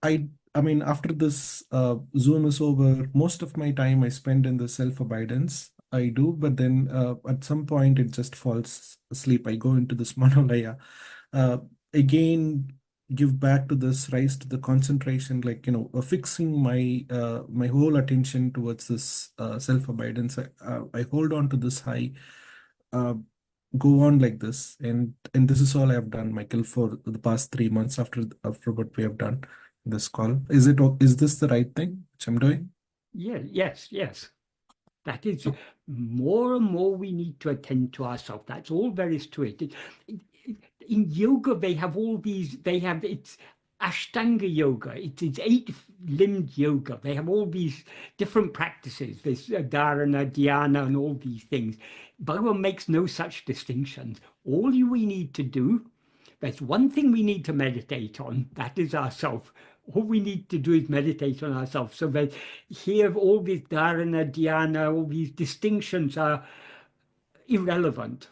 I mean, after this Zoom is over, most of my time I spend in the self-abidance. I do, but then at some point it just falls asleep. I go into this manolaya. Uh, Again, give back to this, rise to the concentration, like, fixing my whole attention towards this self-abidance. I hold on to this high, uh, go on like this, and this is all I have done, Michael, for the past 3 months after what we have done this call. Is this the right thing which I'm doing? Yeah, yes. That is, more and more we need to attend to ourselves. That's all there is to it. In yoga, they have it's Ashtanga yoga. It's 8-limbed yoga. They have all these different practices. There's dharana, dhyana, and all these things. Bhagavan makes no such distinctions. All we need to do, there's one thing we need to meditate on, that is ourself. All we need to do is meditate on ourselves. So that here, all these dharana, dhyana, all these distinctions are irrelevant.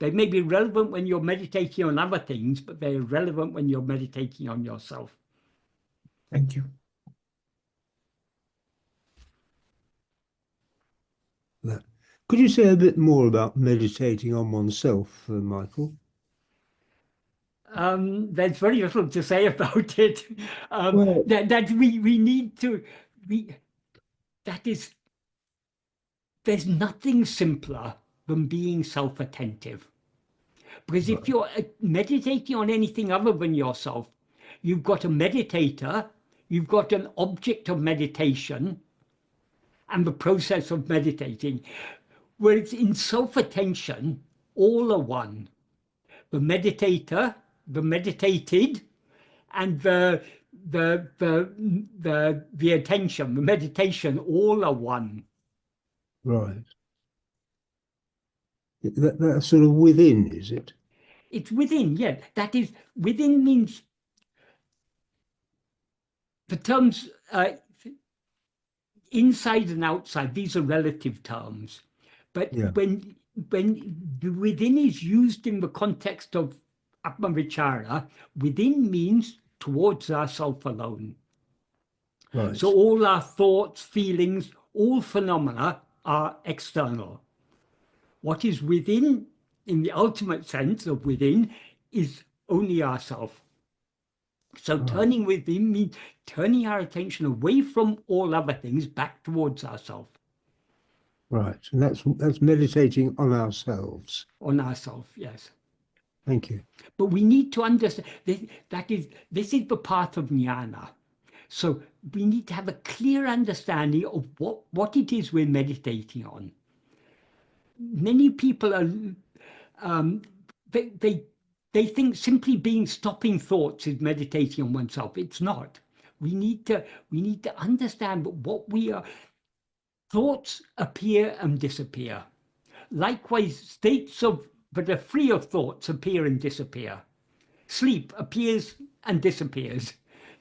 They may be relevant when you're meditating on other things, but they're irrelevant when you're meditating on yourself. Thank you. Could you say a bit more about meditating on oneself, Michael? There's very little to say about it. Well- that we need to, there's nothing simpler than being self-attentive. Because if you're meditating on anything other than yourself, you've got a meditator, you've got an object of meditation, and the process of meditating. Whereas in self-attention, all are one. The meditator, the meditated, and the attention, the meditation, all are one. Right. That's sort of within, is it? It's within, yeah. That is, within means the terms inside and outside, these are relative terms. But Yeah. when the within is used in the context of Atma-vichara, within means towards ourself alone. Right. So all our thoughts, feelings, all phenomena are external. What is within, in the ultimate sense of within, is only ourself. So turning within means turning our attention away from all other things back towards ourselves. Right. And that's meditating on ourselves. On ourselves, yes. Thank you. But we need to understand this is the path of jnana. So we need to have a clear understanding of what it is we're meditating on. Many people are they think simply stopping thoughts is meditating on oneself. It's not. We need to understand what we are. Thoughts appear and disappear. Likewise, states that are free of thoughts appear and disappear. Sleep appears and disappears.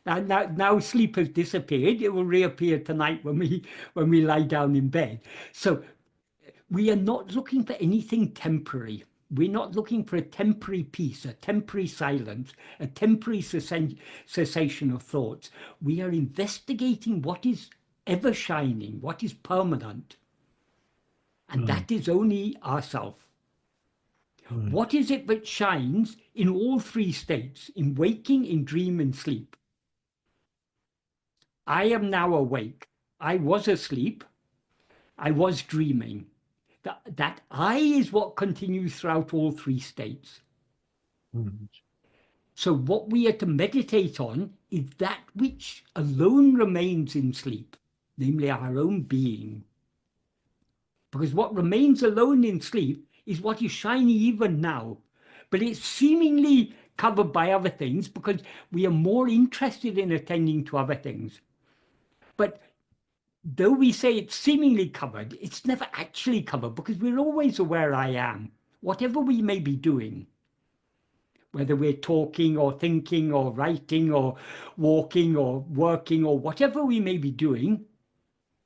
Now sleep has disappeared. It will reappear tonight when we lie down in bed. So we are not looking for anything temporary. We're not looking for a temporary peace, a temporary silence, a temporary cessation of thoughts. We are investigating what is ever shining, what is permanent. And that is only ourself. What is it that shines in all three states, in waking, in dream, and sleep? I am now awake. I was asleep. I was dreaming. That I is what continues throughout all three states. So what we are to meditate on is that which alone remains in sleep, namely our own being. Because what remains alone in sleep is what is shining even now, but it's seemingly covered by other things because we are more interested in attending to other things. But though we say it's seemingly covered, it's never actually covered because we're always aware I am, whatever we may be doing. Whether we're talking or thinking or writing or walking or working or whatever we may be doing,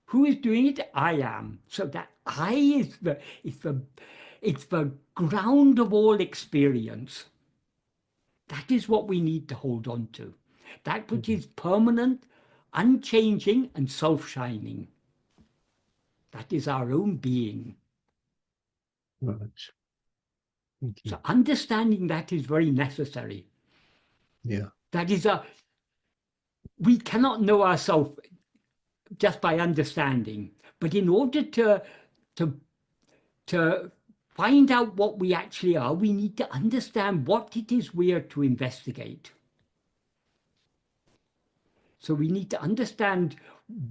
who is doing it? I am. So that I is the ground of all experience. That is what we need to hold on to. That which is permanent, unchanging, and self-shining. That is our own being. Right. Thank you. So understanding that is very necessary. Yeah. That is we cannot know ourselves just by understanding, but in order to find out what we actually are, we need to understand what it is we are to investigate. So we need to understand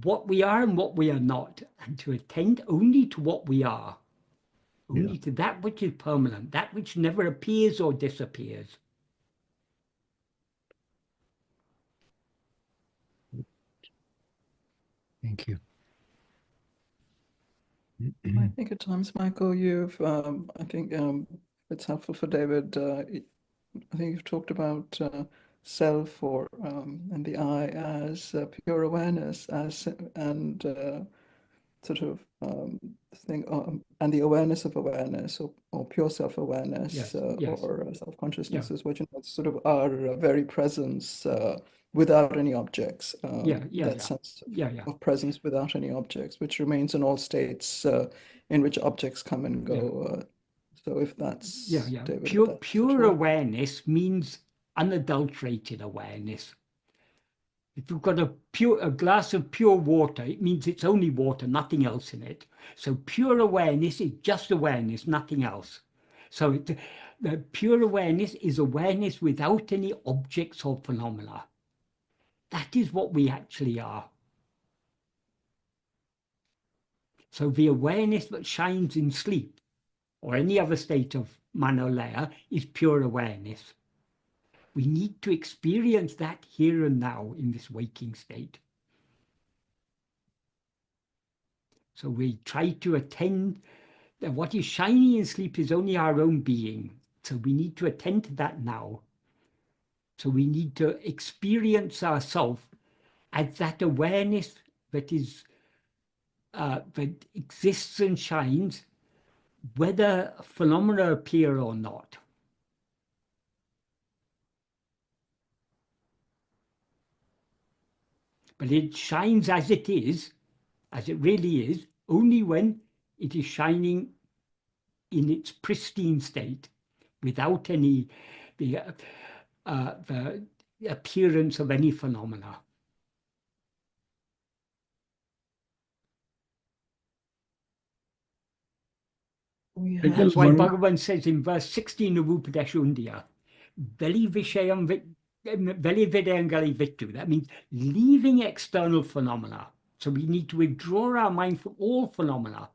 what we are and what we are not, and to attend only to what we are, only to that which is permanent, that which never appears or disappears. Thank you. I think at times, Michael, I think it's helpful for David. I think you've talked about self and the I as pure awareness, and sort of thing, and the awareness of awareness, or pure self-awareness, Yes, or self-consciousness is what it's sort of our very presence without any objects. That sense of presence without any objects, which remains in all states in which objects come and go. So if that's David, pure awareness means unadulterated awareness. If you've got a glass of pure water, it means it's only water, nothing else in it. So pure awareness is just awareness, nothing else. So the pure awareness is awareness without any objects or phenomena. That is what we actually are. So the awareness that shines in sleep or any other state of mana layer is pure awareness. We need to experience that here and now in this waking state. So we try to attend that what is shining in sleep is only our own being. So we need to attend to that now. So we need to experience ourselves as that awareness that is that exists and shines, whether phenomena appear or not. But it shines as it is, as it really is, only when it is shining in its pristine state, without any the appearance of any phenomena. That's why Bhagavan says in verse 16 of Upadeshundya, Veli Vishayam Veli Vidayangali Vittu. That means leaving external phenomena. So we need to withdraw our mind from all phenomena.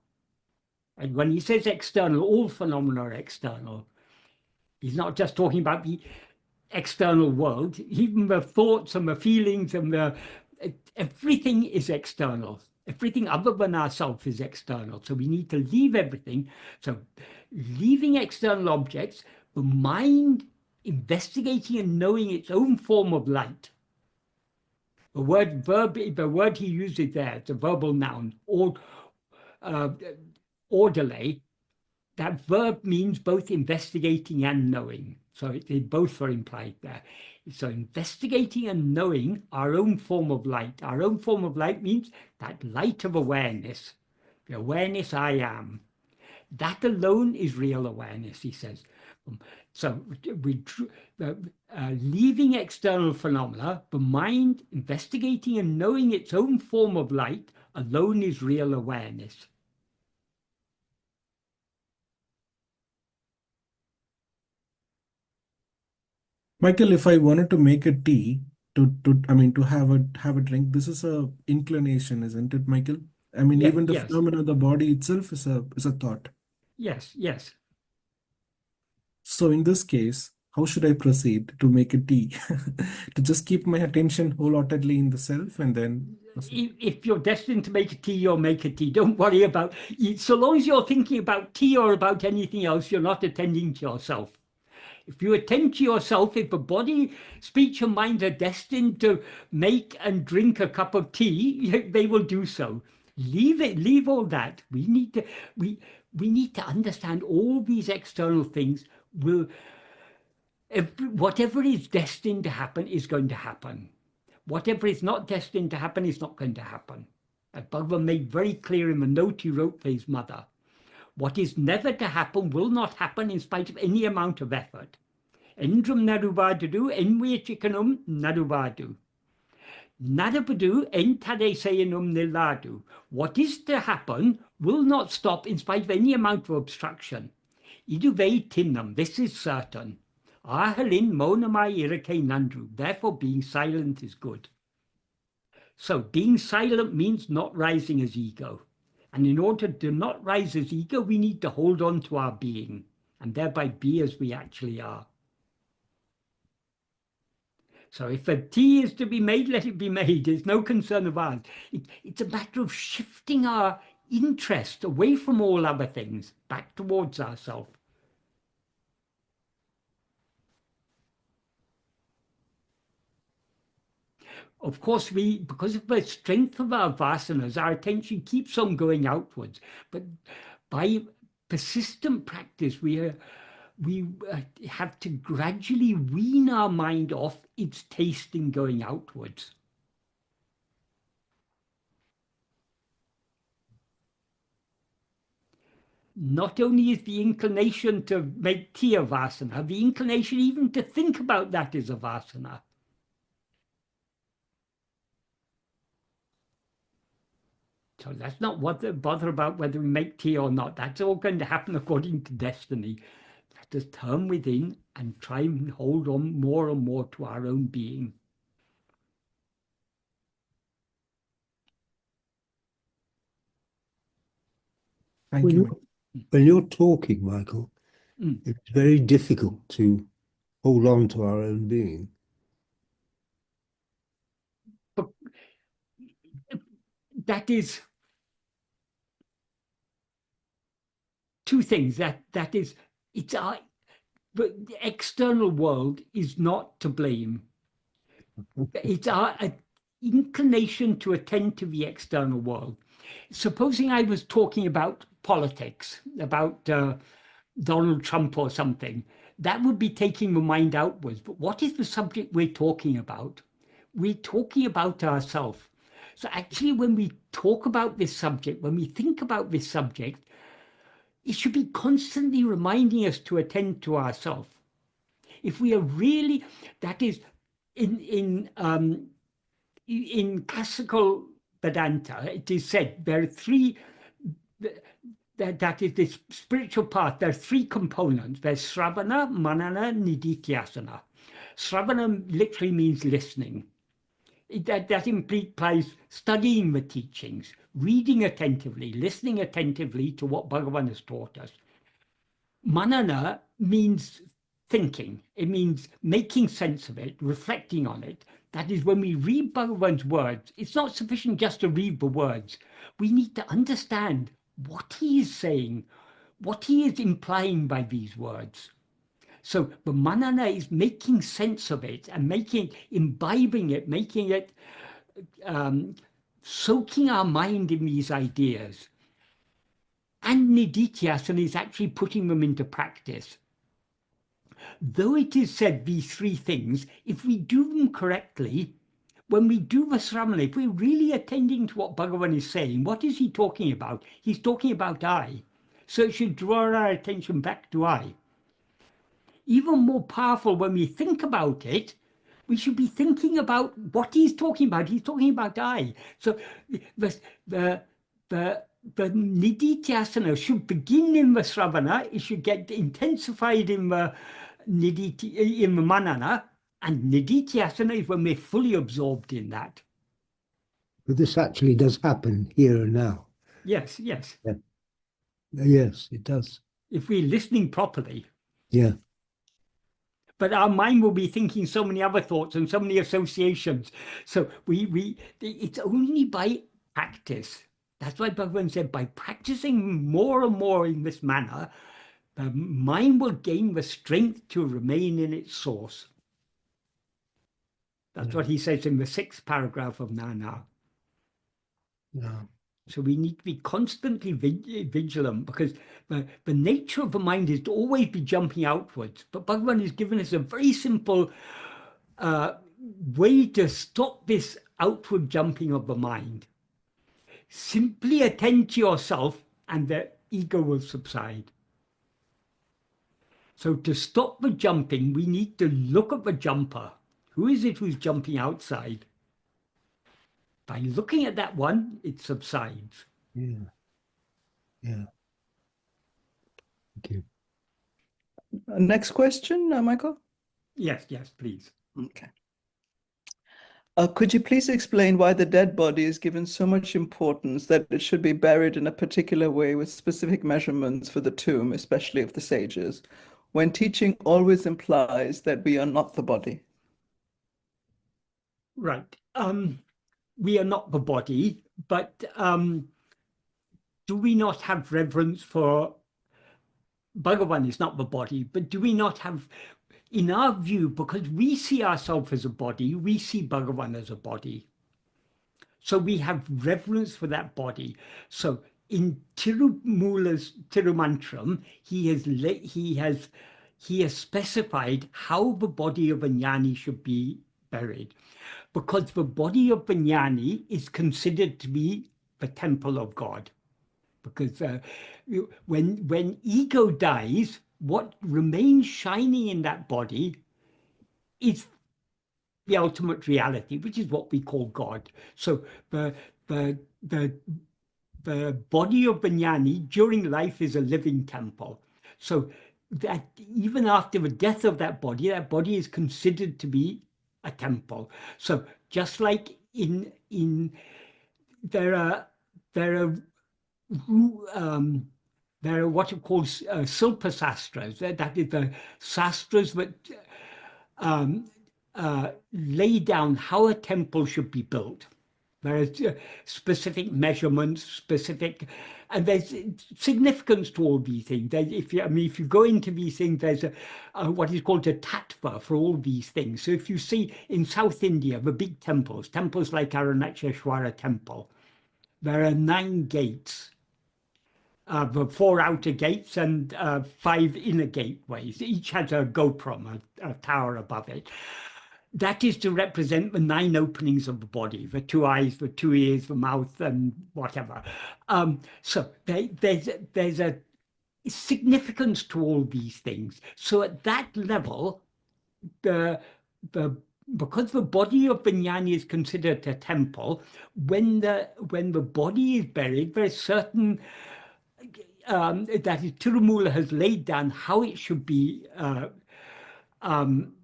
And when he says external, all phenomena are external. He's not just talking about the external world, even the thoughts and the feelings and everything is external. Everything other than ourselves is external. So we need to leave everything. So leaving external objects, the mind investigating and knowing its own form of light. The word he uses there, it's a verbal noun, orderly. That verb means both investigating and knowing. So they both are implied there. So investigating and knowing our own form of light. Our own form of light means that light of awareness, the awareness I am. That alone is real awareness, he says. So leaving external phenomena, the mind investigating and knowing its own form of light alone is real awareness. Michael, if I wanted to make a tea to have a drink, this is a inclination, isn't it, Michael? I mean, even the phenomena of the body itself is a thought. Yes, yes. So in this case, how should I proceed to make a tea? To just keep my attention wholeheartedly in the self and then proceed. If you're destined to make a tea, you'll make a tea. Don't worry about it. So long as you're thinking about tea or about anything else, you're not attending to yourself. If you attend to yourself, if the body, speech, and mind are destined to make and drink a cup of tea, they will do so. Leave it, leave all that. We need to understand all these external things will, whatever is destined to happen is going to happen. Whatever is not destined to happen is not going to happen. As Bhagavan made very clear in the note he wrote for his mother. What is never to happen will not happen in spite of any amount of effort. Endrum naruvadu, enviachikanum naruvadu. Narapadu entadesayanum niladu. What is to happen will not stop in spite of any amount of obstruction. Iduve tinnam, this is certain. Ahalin monamai irake nandru. Therefore, being silent is good. So, being silent means not rising as ego. And in order to not rise as ego, we need to hold on to our being and thereby be as we actually are. So if a tea is to be made, let it be made. It's no concern of ours. It's a matter of shifting our interest away from all other things, back towards ourselves. Of course, because of the strength of our vasanas, our attention keeps on going outwards. But by persistent practice, we have to gradually wean our mind off its taste in going outwards. Not only is the inclination to make tea a vasana, the inclination even to think about that is a vasana. So let's not bother about whether we make tea or not. That's all going to happen according to destiny. Let us turn within and try and hold on more and more to our own being. Thank you. When you're talking, Michael, it's very difficult to hold on to our own being. But that is two things. That is, it's our, the external world is not to blame. It's our inclination to attend to the external world. Supposing I was talking about politics, about Donald Trump or something, that would be taking the mind outwards. But what is the subject we're talking about? We're talking about ourselves. So actually, when we talk about this subject, when we think about this subject, it should be constantly reminding us to attend to ourselves. If we are really, that is, in classical Vedanta, it is said there are three, that is this spiritual path, there are three components. There's Sravana, Manana, Nididhyasana. Sravana literally means listening. That implies studying the teachings, reading attentively, listening attentively to what Bhagavan has taught us. Manana means thinking. It means making sense of it, reflecting on it. That is, when we read Bhagavan's words, it's not sufficient just to read the words. We need to understand what he is saying, what he is implying by these words. So the manana is making sense of it and imbibing it, making it, soaking our mind in these ideas. And nididhyasana is actually putting them into practice. Though it is said these three things, if we do them correctly, when we do the sramana, if we're really attending to what Bhagavan is saying, what is he talking about? He's talking about I. So it should draw our attention back to I. Even more powerful, when we think about it, we should be thinking about what he's talking about. He's talking about I. So the nididhyasana should begin in the sravana. It should get intensified in the manana, and nididhyasana is when we're fully absorbed in that. But this actually does happen here and now. Yes, yes. Yeah. Yes, it does. If we're listening properly. Yeah. but our mind will be thinking so many other thoughts and so many associations. So it's only by practice. That's why Bhagavan said, by practicing more and more in this manner, the mind will gain the strength to remain in its source. That's what he says in the 6th paragraph of Nana. Yeah. So we need to be constantly vigilant, because the nature of the mind is to always be jumping outwards. But Bhagavan has given us a very simple way to stop this outward jumping of the mind. Simply attend to yourself and the ego will subside. So to stop the jumping, we need to look at the jumper. Who is it who's jumping outside? By looking at that one, it subsides. Yeah. Yeah. Thank you. Next question, Michael? Yes, please. Okay. Could you please explain why the dead body is given so much importance that it should be buried in a particular way with specific measurements for the tomb, especially of the sages, when teaching always implies that we are not the body? Right. We are not the body, but do we not have reverence for Bhagavan is not the body, but do we not have, in our view, because we see ourselves as a body, we see Bhagavan as a body. So we have reverence for that body. So in Tirumula's Tirumantram, he has specified how the body of a jnani should be buried, because the body of the jnani is considered to be the temple of God. Because when ego dies, what remains shining in that body is the ultimate reality, which is what we call God. So the body of the jnani during life is a living temple. So that even after the death of that body is considered to be a temple. So just like there are what are called Silpa Sastras, that is the Sastras that lay down how a temple should be built. There are specific measurements, and there's significance to all these things. If you go into these things, there's what is called a tattva for all these things. So if you see in South India, the big temples like Aruṇācala Temple, there are 9 gates. The 4 outer gates and 5 inner gateways. Each has a gopram, a tower above it. That is to represent the 9 openings of the body, the 2 eyes, the 2 ears, the mouth, and whatever. So there's a significance to all these things. So at that level, because the body of the jnani is considered a temple, when the body is buried, there's certain that is, Tirumula has laid down how it should be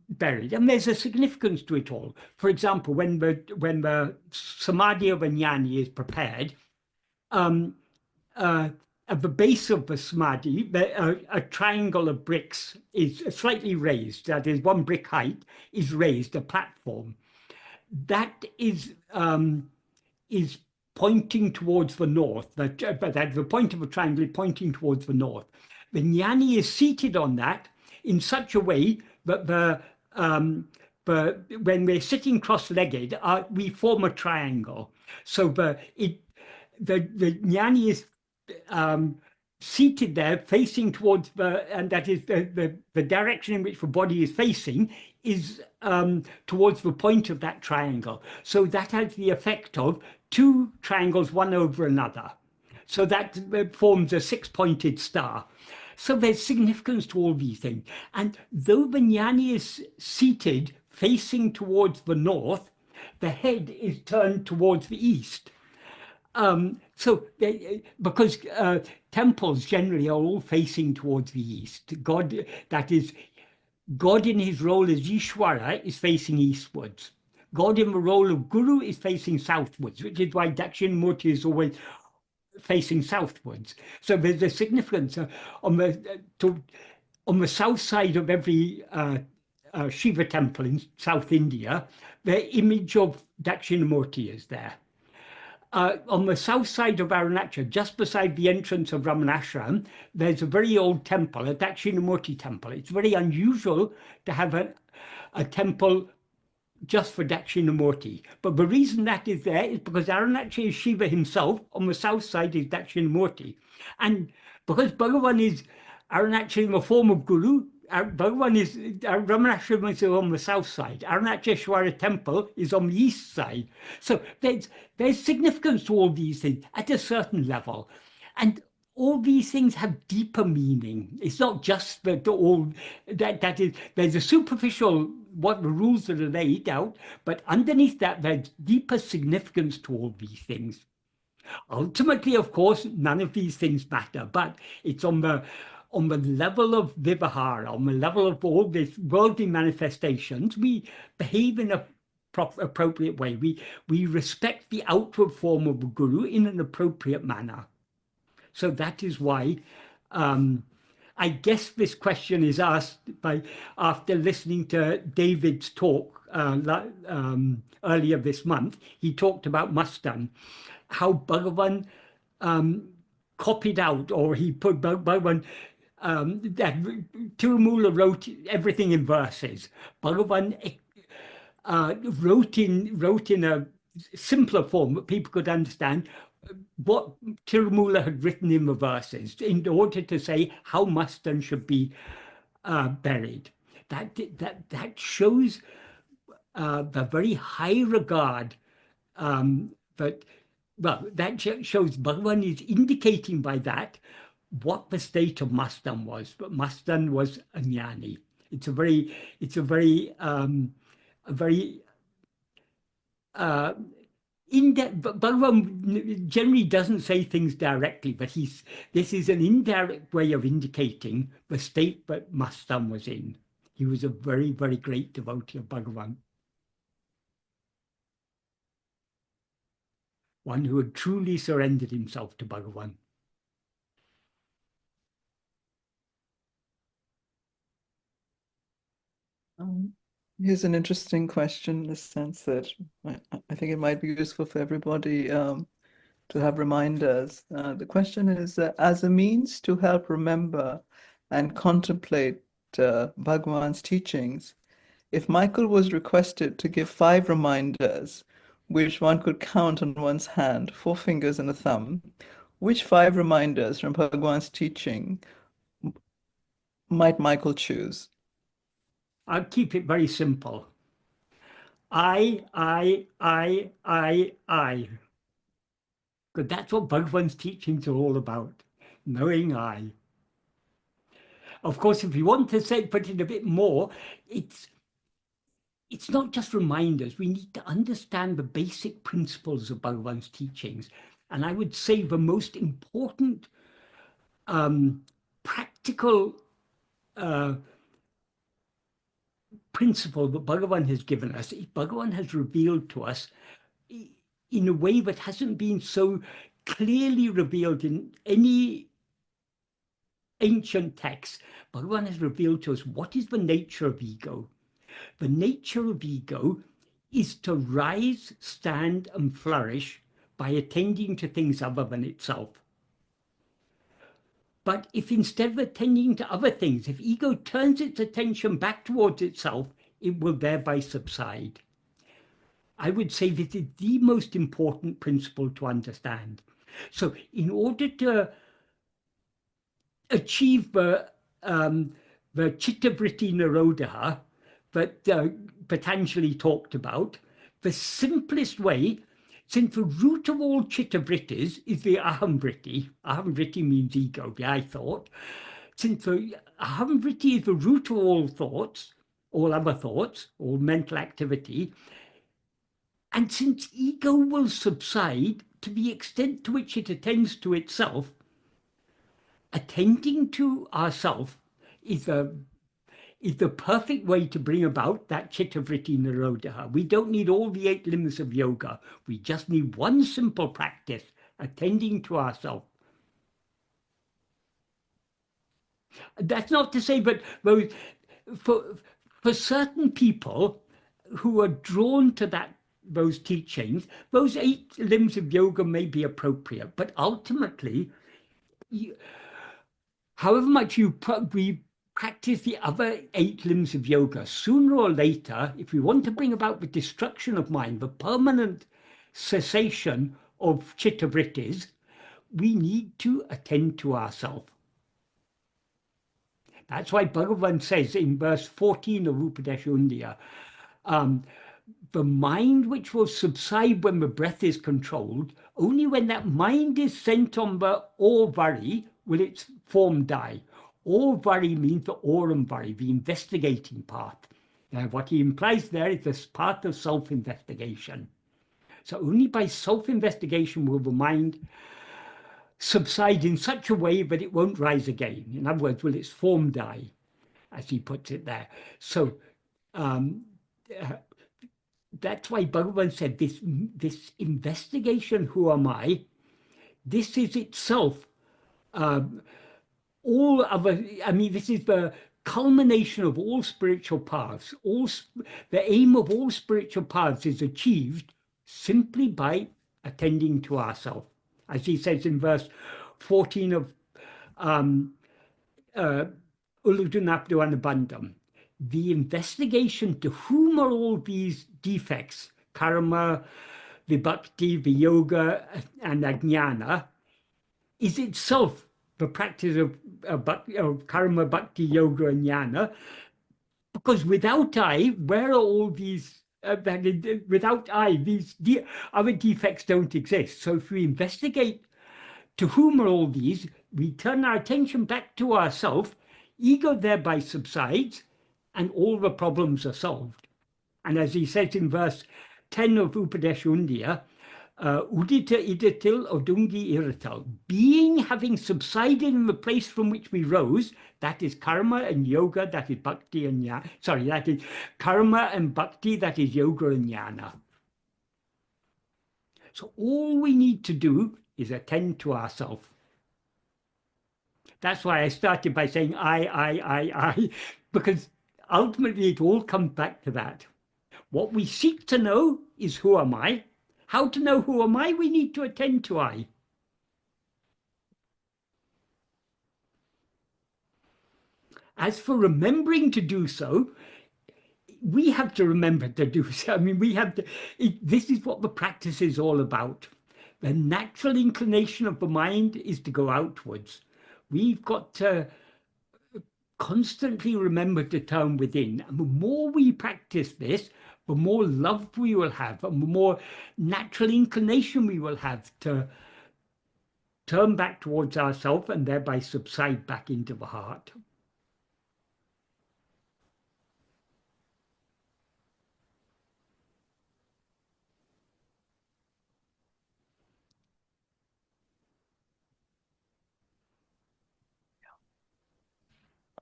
buried, and there's a significance to it all. For example, when the samadhi of a jnani is prepared, at the base of the samadhi, a triangle of bricks is slightly raised. That is, 1 brick height is raised, a platform that is pointing towards the north. The point of a triangle is pointing towards the north. The jnani is seated on that in such a way that when we're sitting cross-legged, we form a triangle. So the jnani is seated there, facing towards and that is the direction in which the body is facing is towards the point of that triangle. So that has the effect of 2 triangles, one over another. So that forms a 6-pointed star. So there's significance to all these things. And though the jnani is seated facing towards the north, the head is turned towards the east. Because temples generally are all facing towards the east. God, that is, God in his role as Ishvara is facing eastwards. God in the role of Guru is facing southwards, which is why Dakshinamurti is always facing southwards. So there's a significance on the south side of every Shiva temple in South India, the image of Dakshinamurti is there. On the south side of Aruṇācala, just beside the entrance of Ramanashram, there's a very old temple, a Dakshinamurti temple. It's very unusual to have a temple just for Dakshinamurti. But the reason that is there is because Aruṇācala is Shiva himself, on the south side is Dakshinamurti. And because Bhagavan is Aruṇācala in the form of Guru, Bhagavan is, Ramanashram is on the south side. Aruṇācala temple is on the east side. So there's significance to all these things at a certain level. And all these things have deeper meaning. It's not just that that is, there's a superficial, what the rules that are laid out, but underneath that, there's deeper significance to all these things. Ultimately, of course, none of these things matter, but it's on the level of vivahara, on the level of all these worldly manifestations, we behave in a appropriate way. We respect the outward form of the Guru in an appropriate manner. So that is why I guess this question is asked after listening to David's talk earlier this month. He talked about Mustan, how Bhagavan copied out, or he put Bhagavan, that Tirumula wrote everything in verses. Bhagavan wrote in a simpler form that people could understand what Tirumula had written in the verses in order to say how Mustan should be buried. That shows the very high regard that shows Bhagavan is indicating by that what the state of Mustan was. But Mustan was a jnani. It's a very Bhagavan generally doesn't say things directly, but this is an indirect way of indicating the state that Mustan was in. He was a very, very great devotee of Bhagavan. One who had truly surrendered himself to Bhagavan. Here's an interesting question in the sense that I think it might be useful for everybody to have reminders. The question is, as a means to help remember and contemplate Bhagavan's teachings, if Michael was requested to give 5 reminders, which one could count on one's hand, 4 fingers and a thumb, which 5 reminders from Bhagavan's teaching might Michael choose? I'll keep it very simple. I. Because that's what Bhagavan's teachings are all about, knowing I. Of course, if you want to put it a bit more, it's not just reminders. We need to understand the basic principles of Bhagavan's teachings. And I would say the most important practical principle that Bhagavan has given us, Bhagavan has revealed to us in a way that hasn't been so clearly revealed in any ancient text. Bhagavan has revealed to us what is the nature of ego. The nature of ego is to rise, stand, and flourish by attending to things other than itself. But if instead of attending to other things, if ego turns its attention back towards itself, it will thereby subside. I would say this is the most important principle to understand. So in order to achieve the Chitta-vritti Nirodha that Patanjali talked about, the simplest way, since the root of all chitta-vrittis is the aham-vritti. Aham-vritti means ego, the I thought. Since the aham-vritti is the root of all thoughts, all other thoughts, all mental activity, and since ego will subside to the extent to which it attends to itself, attending to ourself is the perfect way to bring about that Chitta-vritti Nirodha. We don't need all the 8 limbs of yoga. We just need one simple practice, attending to ourselves. That's not to say, but for certain people who are drawn to those teachings, those 8 limbs of yoga may be appropriate, but ultimately, however much we practice the other 8 limbs of yoga, sooner or later, if we want to bring about the destruction of mind, the permanent cessation of chitta vrittis, we need to attend to ourselves. That's why Bhagavan says in verse 14 of Upadesha the mind which will subside when the breath is controlled, only when that mind is sent on the or-vari will its form die. Or-vari means the or-vari, the investigating path. Now, what he implies there is this path of self-investigation. So only by self-investigation will the mind subside in such a way that it won't rise again. In other words, will its form die, as he puts it there. So that's why Bhagavan said this investigation, who am I, this is itself all other, I mean, this is the culmination of all spiritual paths. The aim of all spiritual paths is achieved simply by attending to ourselves. As he says in verse 14 of Uludunapdu Anubandham, the investigation to whom are all these defects, karma, vibhakti, viyoga, and ajnana, is itself the practice of karma, bhakti, yoga, and jnana, because without I, where are all these, without I, these other defects don't exist. So if we investigate to whom are all these, we turn our attention back to ourselves, ego thereby subsides, and all the problems are solved. And as he says in verse 10 of Upadesha Udita idatil odungi iratal, being having subsided in the place from which we rose, that is karma and yoga, that is bhakti and jnana, sorry, that is karma and bhakti, that is yoga and jnana. So all we need to do is attend to ourselves. That's why I started by saying I, because ultimately it all comes back to that. What we seek to know is who am I? How to know who am I? We need to attend to I. As for remembering to do so, we have to remember to do so. I mean, we have to, this is what the practice is all about. The natural inclination of the mind is to go outwards. We've got to constantly remember to turn within. And the more we practice this, the more love we will have, and the more natural inclination we will have to turn back towards ourselves and thereby subside back into the heart.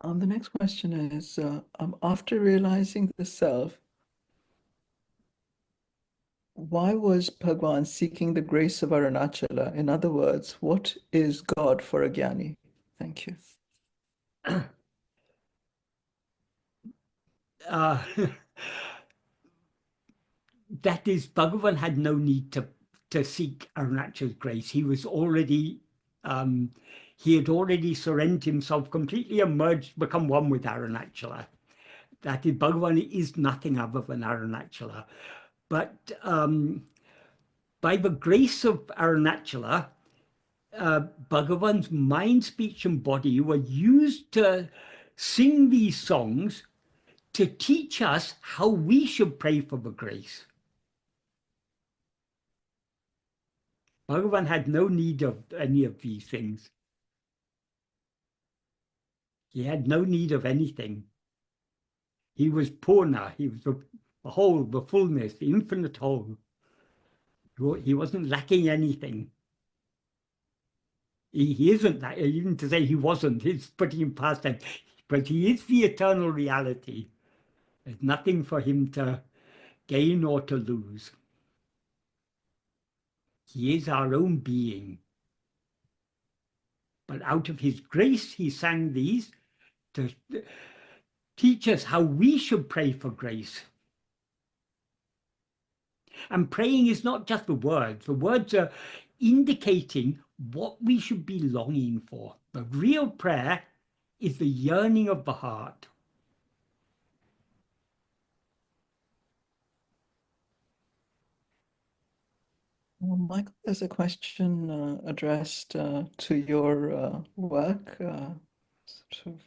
The next question is, after realizing the self, why was Bhagavan seeking the grace of Aruṇācala? In other words, what is God for a jnani? Thank you. That is, Bhagavan had no need to seek Aruṇācala's grace. He was already, he had already surrendered himself completely and merged, become one with Aruṇācala. That is, Bhagavan is nothing other than Aruṇācala. But by the grace of Aruṇācala, Bhagavan's mind, speech, and body were used to sing these songs to teach us how we should pray for the grace. Bhagavan had no need of any of these things. He had no need of anything. He was Purna, he was the whole, the fullness, the infinite whole. He wasn't lacking anything. He isn't that, even to say he wasn't, it's putting him past that. But he is the eternal reality. There's nothing for him to gain or to lose. He is our own being. But out of his grace, he sang these to teach us how we should pray for grace. And praying is not just the words. The words are indicating what we should be longing for. The real prayer is the yearning of the heart. Well, Michael, there's a question addressed to your work, sort of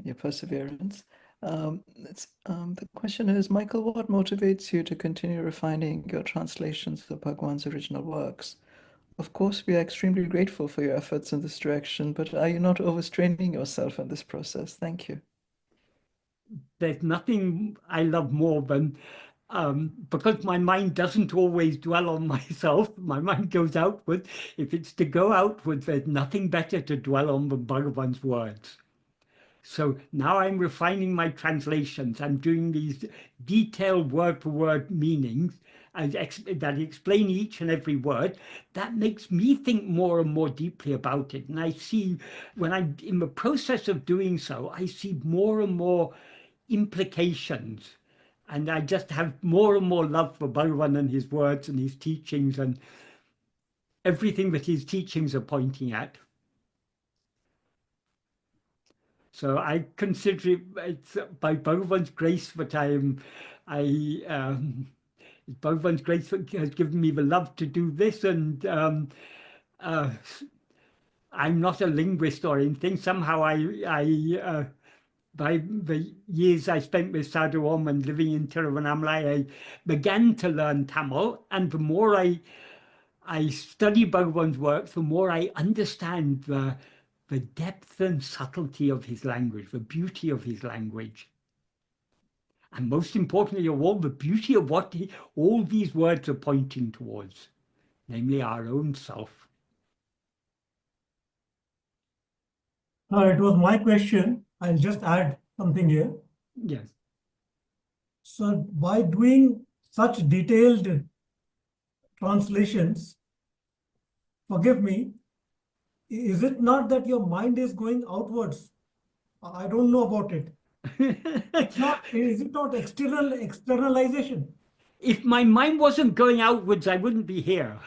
your perseverance. The question is, Michael, what motivates you to continue refining your translations of Bhagavan's original works? Of course, we are extremely grateful for your efforts in this direction, but are you not overstraining yourself in this process? Thank you. There's nothing I love more than, because my mind doesn't always dwell on myself, my mind goes outward. If it's to go outward, there's nothing better to dwell on than Bhagavan's words. So now I'm refining my translations. I'm doing these detailed word-for-word meanings that explain each and every word. That makes me think more and more deeply about it. And I see, when I'm in the process of doing so, I see more and more implications. And I just have more and more love for Bhagavan and his words and his teachings and everything that his teachings are pointing at. So I consider it's by Bhagavan's grace that Bhagavan's grace that has given me the love to do this, and I'm not a linguist or anything. Somehow by the years I spent with Sadhu Om and living in Tiruvannamalai, I began to learn Tamil, and the more I study Bhagavan's works, the more I understand the depth and subtlety of his language, the beauty of his language. And most importantly of all, the beauty of what all these words are pointing towards, namely our own self. It was my question. I'll just add something here. Yes. So by doing such detailed translations, forgive me, is it not that your mind is going outwards? I don't know about it. Is it not externalization? If my mind wasn't going outwards, I wouldn't be here.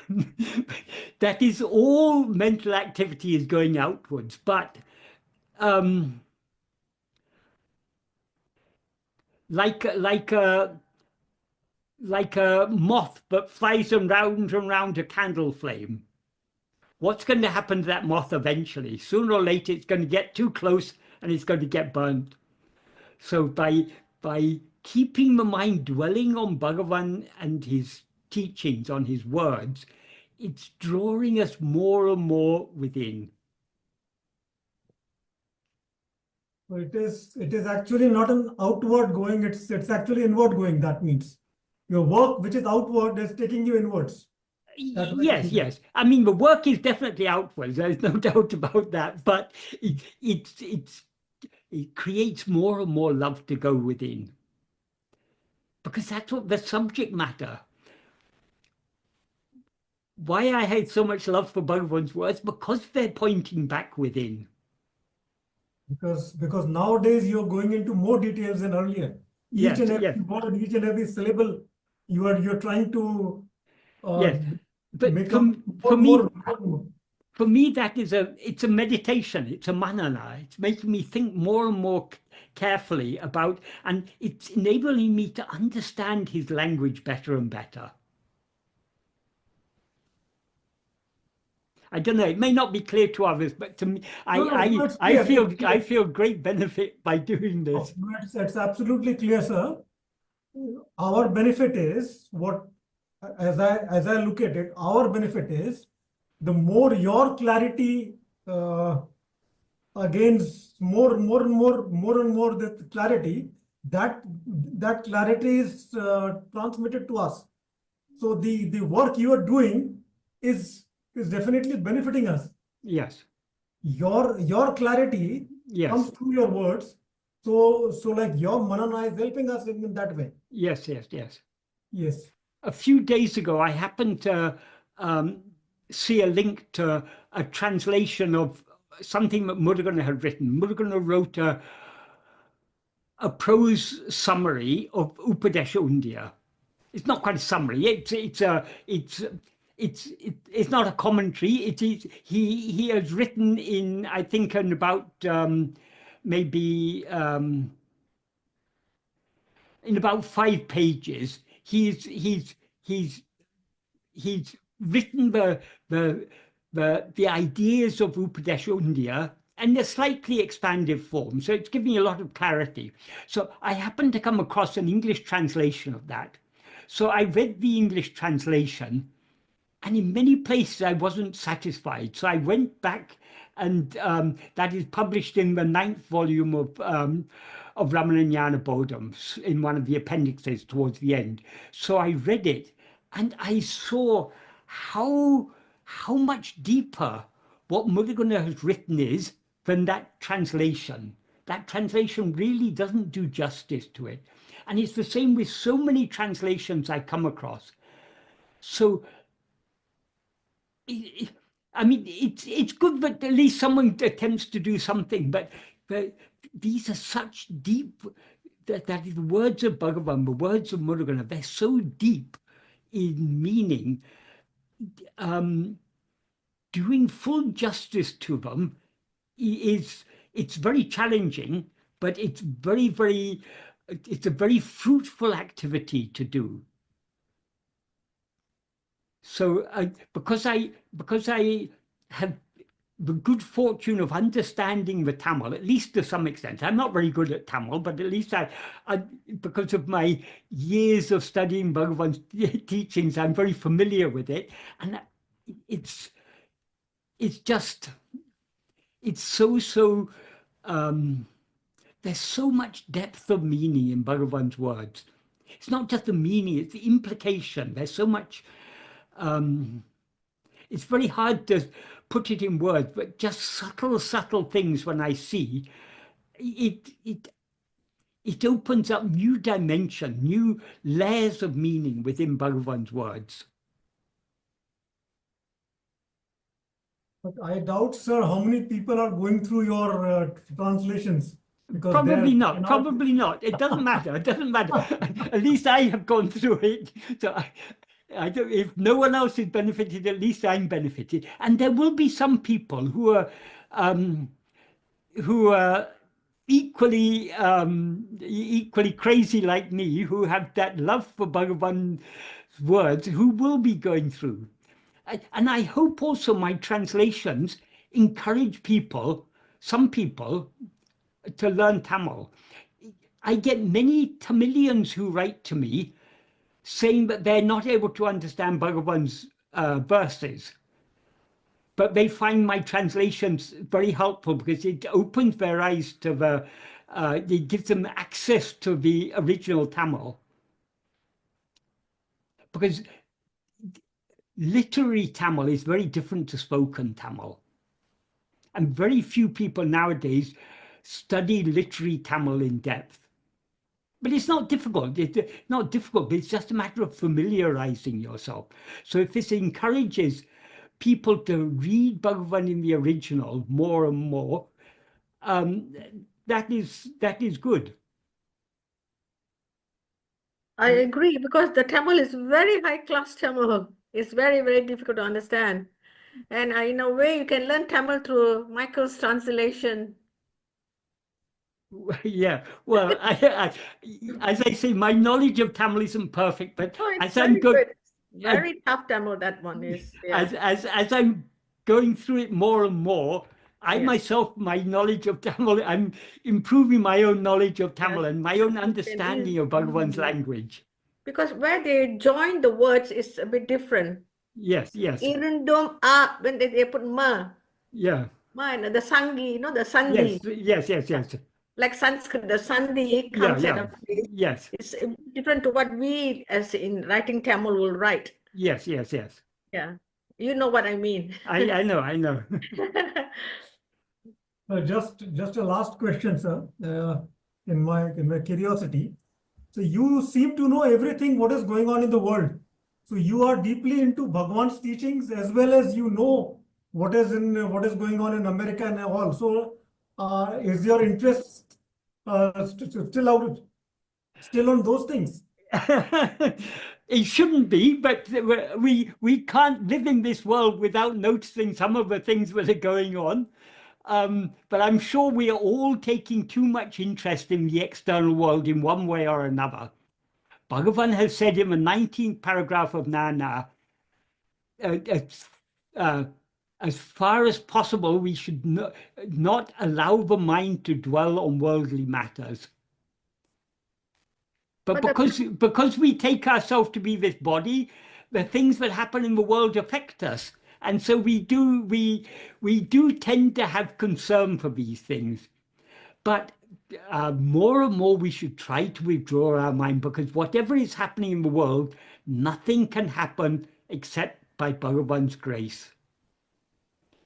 That is, all mental activity is going outwards. But like a moth that flies around and round a candle flame, what's going to happen to that moth eventually? Sooner or later, it's going to get too close and it's going to get burnt. So by keeping the mind dwelling on Bhagavan and his teachings, on his words, it's drawing us more and more within. So it is actually not an outward going, it's actually inward going. That means your work, which is outward, is taking you inwards. Yes. I mean, the work is definitely outwards. There's no doubt about that. But it creates more and more love to go within, because that's what the subject matter. Why I had so much love for Bhagavan's words, because they're pointing back within. Because nowadays you're going into more details than earlier. Each and every word, each and every syllable, you're trying to But make for me, that is it's a meditation. It's a manana. It's making me think more and more carefully about, and it's enabling me to understand his language better and better. I don't know. It may not be clear to others, but to me, I feel great benefit by doing this. It's absolutely clear, sir. Our benefit is what, as I look at it, our benefit is the more your clarity gains more and more the clarity, that clarity is transmitted to us. So the work you are doing is definitely benefiting us. Yes. Your clarity comes through your words. So like your manana is helping us in that way. Yes. Yes. A few days ago, I happened to see a link to a translation of something that Murugan had written. Murugan wrote a prose summary of Upadesha Undya. It's not quite a summary. It's not a commentary. It is he has written in, I think, in about maybe in about 5 pages. He's written the ideas of Upadesha Undya and a slightly expanded form. So it's giving a lot of clarity. So I happened to come across an English translation of that. So I read the English translation, and in many places I wasn't satisfied. So I went back, and that is published in the 9th volume of Ramana Bodham, in one of the appendixes towards the end. So I read it, and I saw how much deeper what Muruganar has written is than that translation. That translation really doesn't do justice to it. And it's the same with so many translations I come across. So, I mean, it's good that at least someone attempts to do something, but these are such deep, that the words of Bhagavan, the words of Muruganar, they're so deep in meaning. Doing full justice to them it's very challenging, but it's a very fruitful activity to do. So because I have the good fortune of understanding the Tamil, at least to some extent. I'm not very good at Tamil, but at least I because of my years of studying Bhagavan's teachings, I'm very familiar with it, and it's so there's so much depth of meaning in Bhagavan's words. It's not just the meaning, it's the implication. There's so much, it's very hard to put it in words, but just subtle things when I see, it opens up new dimension, new layers of meaning within Bhagavan's words. But I doubt, sir, how many people are going through your translations. Because probably not. It doesn't matter. It doesn't matter. At least I have gone through it. So I don't, if no one else is benefited, at least I'm benefited. And there will be some people who are equally crazy like me, who have that love for Bhagavan's words, who will be going through. And I hope also my translations encourage people, some people, to learn Tamil. I get many Tamilians who write to me saying that they're not able to understand Bhagavan's verses, but they find my translations very helpful because it opens their eyes to it gives them access to the original Tamil. Because literary Tamil is very different to spoken Tamil. And very few people nowadays study literary Tamil in depth. But it's not difficult. It's not difficult, but it's just a matter of familiarizing yourself. So if this encourages people to read Bhagavan in the original more and more, that is good. I agree, because the Tamil is very high-class Tamil. It's very, very difficult to understand. And in a way, you can learn Tamil through Michael's translation. Yeah, well, as I say, my knowledge of Tamil isn't perfect, but as I'm going, very tough Tamil, that one is. Yeah. As I'm going through it more and more, I myself, my knowledge of Tamil, I'm improving my own knowledge of Tamil and my own understanding of Bhagavan's language. Because where they join the words is a bit different. Yes. Irundum when they put ma. Yeah. Ma, the sangi, the sandhi. Yes. Like Sanskrit, the sandhi comes out of it. Yes. It's different to what we, as in writing Tamil, will write. Yes. Yeah. You know what I mean. I know. Just a last question, sir, in my curiosity. So you seem to know everything what is going on in the world. So you are deeply into Bhagavan's teachings, as well as you know what is going on in America and all. So is your interest still on those things. It shouldn't be, but we can't live in this world without noticing some of the things that are going on. But I'm sure we are all taking too much interest in the external world in one way or another. Bhagavan has said in the 19th paragraph of Nana, as far as possible, we should not allow the mind to dwell on worldly matters. But because we take ourselves to be this body, the things that happen in the world affect us. And so we do tend to have concern for these things. But more and more we should try to withdraw our mind, because whatever is happening in the world, nothing can happen except by Bhagavan's grace.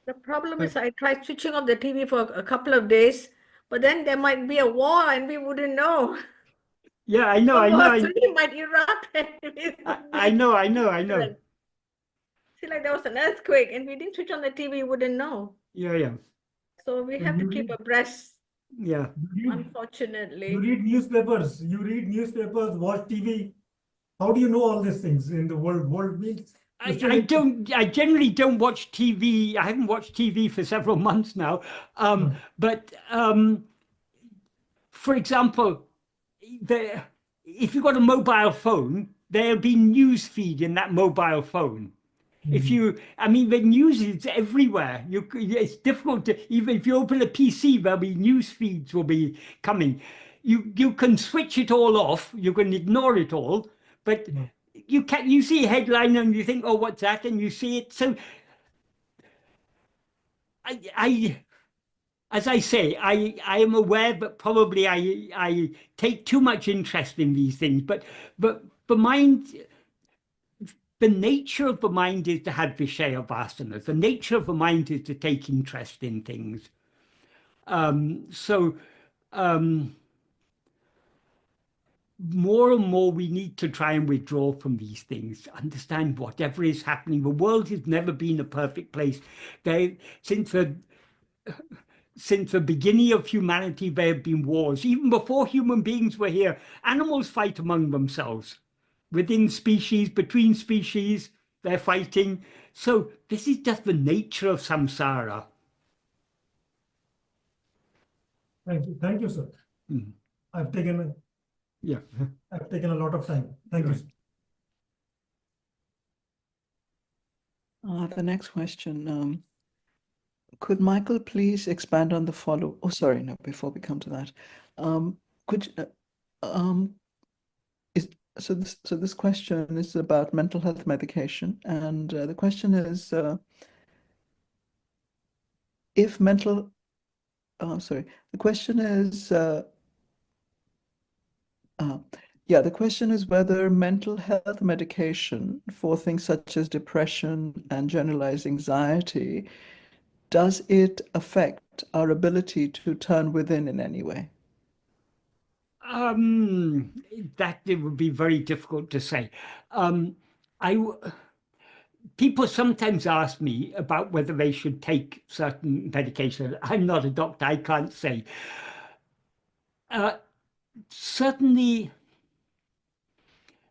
The problem is I tried switching off the TV for a couple of days, but then there might be a war and we wouldn't know. Yeah, I know, World War I III might erupt. I know. See, like there was an earthquake and we didn't switch on the TV, we wouldn't know. Yeah. So we have to keep abreast, Yeah. unfortunately. You read newspapers, watch TV. How do you know all these things in the world? World means I generally don't watch TV. I haven't watched TV for several months now. But for example, if you've got a mobile phone, there'll be news feed in that mobile phone. I mean, the news is everywhere. It's difficult to, even if you open a PC, there'll be news feeds will be coming. You can switch it all off. You can ignore it all, but you see a headline and you think, oh, what's that? And you see it. So as I say, I am aware that probably I take too much interest in these things, but the mind, the nature of the mind is to have Vishaya vasanas. The nature of the mind is to take interest in things. More and more we need to try and withdraw from these things, understand whatever is happening. The world has never been a perfect place. Since the beginning of humanity, there have been wars. Even before human beings were here, animals fight among themselves. Within species, between species, they're fighting. So this is just the nature of samsara. Thank you, sir. I've taken a lot of time. Thank you. The next question. Could Michael please expand on the follow? Oh, sorry, no, before we come to that. So this question is about mental health medication, and the question is, the question is whether mental health medication for things such as depression and generalized anxiety, does it affect our ability to turn within in any way? That it would be very difficult to say. People sometimes ask me about whether they should take certain medication. I'm not a doctor, I can't say. Certainly,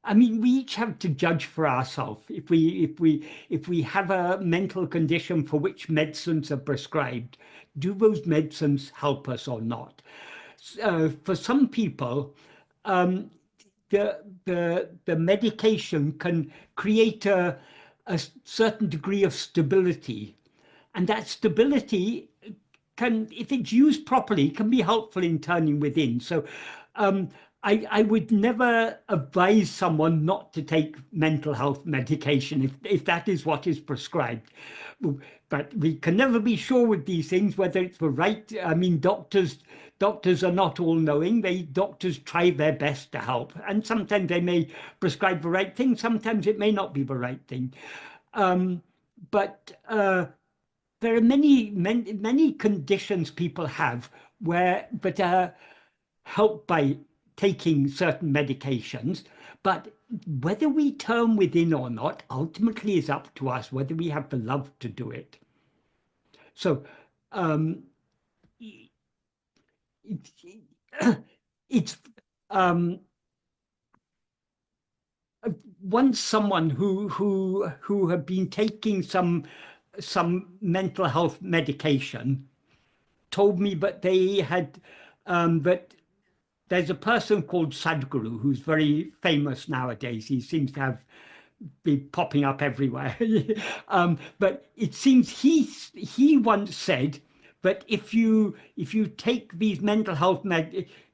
I mean, we each have to judge for ourselves. If we have a mental condition for which medicines are prescribed, do those medicines help us or not? For some people, the medication can create a certain degree of stability, and that stability can, if it's used properly, can be helpful in turning within. So I would never advise someone not to take mental health medication if that is what is prescribed. But we can never be sure with these things whether it's the right. I mean, doctors are not all knowing. Doctors try their best to help, and sometimes they may prescribe the right thing. Sometimes it may not be the right thing. But there are many conditions people have that are helped by taking certain medications, but whether we turn within or not ultimately is up to us, whether we have the love to do it. So it's once someone who had been taking some mental health medication told me that they had that there's a person called Sadhguru who's very famous nowadays. He seems to be popping up everywhere. But it seems he once said that if you take these mental health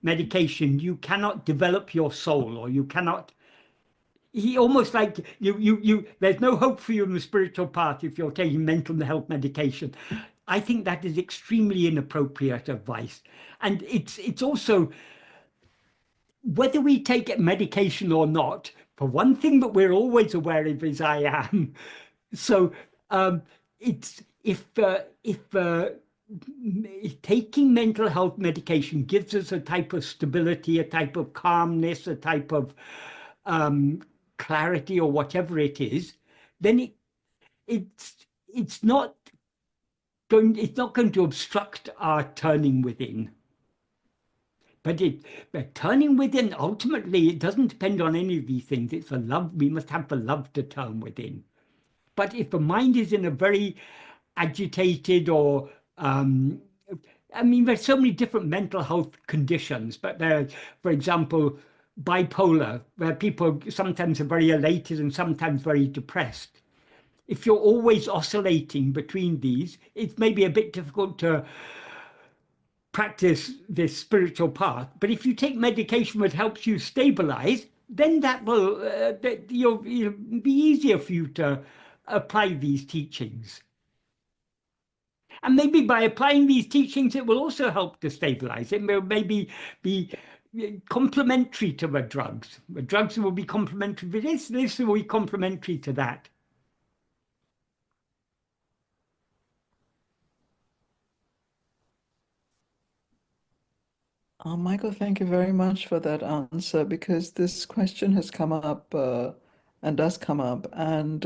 medication, you cannot develop your soul, or you cannot. He almost like you. There's no hope for you in the spiritual path if you're taking mental health medication. I think that is extremely inappropriate advice, and it's also, whether we take medication or not, for one thing that we're always aware of is I am. So it's if taking mental health medication gives us a type of stability, a type of calmness, a type of clarity, or whatever it is, then it's not going to obstruct our turning within. But turning within, ultimately, it doesn't depend on any of these things. It's the love. We must have the love to turn within. But if the mind is in a very agitated, or I mean, there's so many different mental health conditions, but there, for example, bipolar, where people sometimes are very elated and sometimes very depressed. If you're always oscillating between these, it's maybe a bit difficult to practice this spiritual path. But if you take medication that helps you stabilize, then that will it'll be easier for you to apply these teachings. And maybe by applying these teachings, it will also help to stabilize. It will maybe be complementary to the drugs. The drugs will be complementary to this will be complementary to that. Michael, thank you very much for that answer, because this question has come up and does come up. And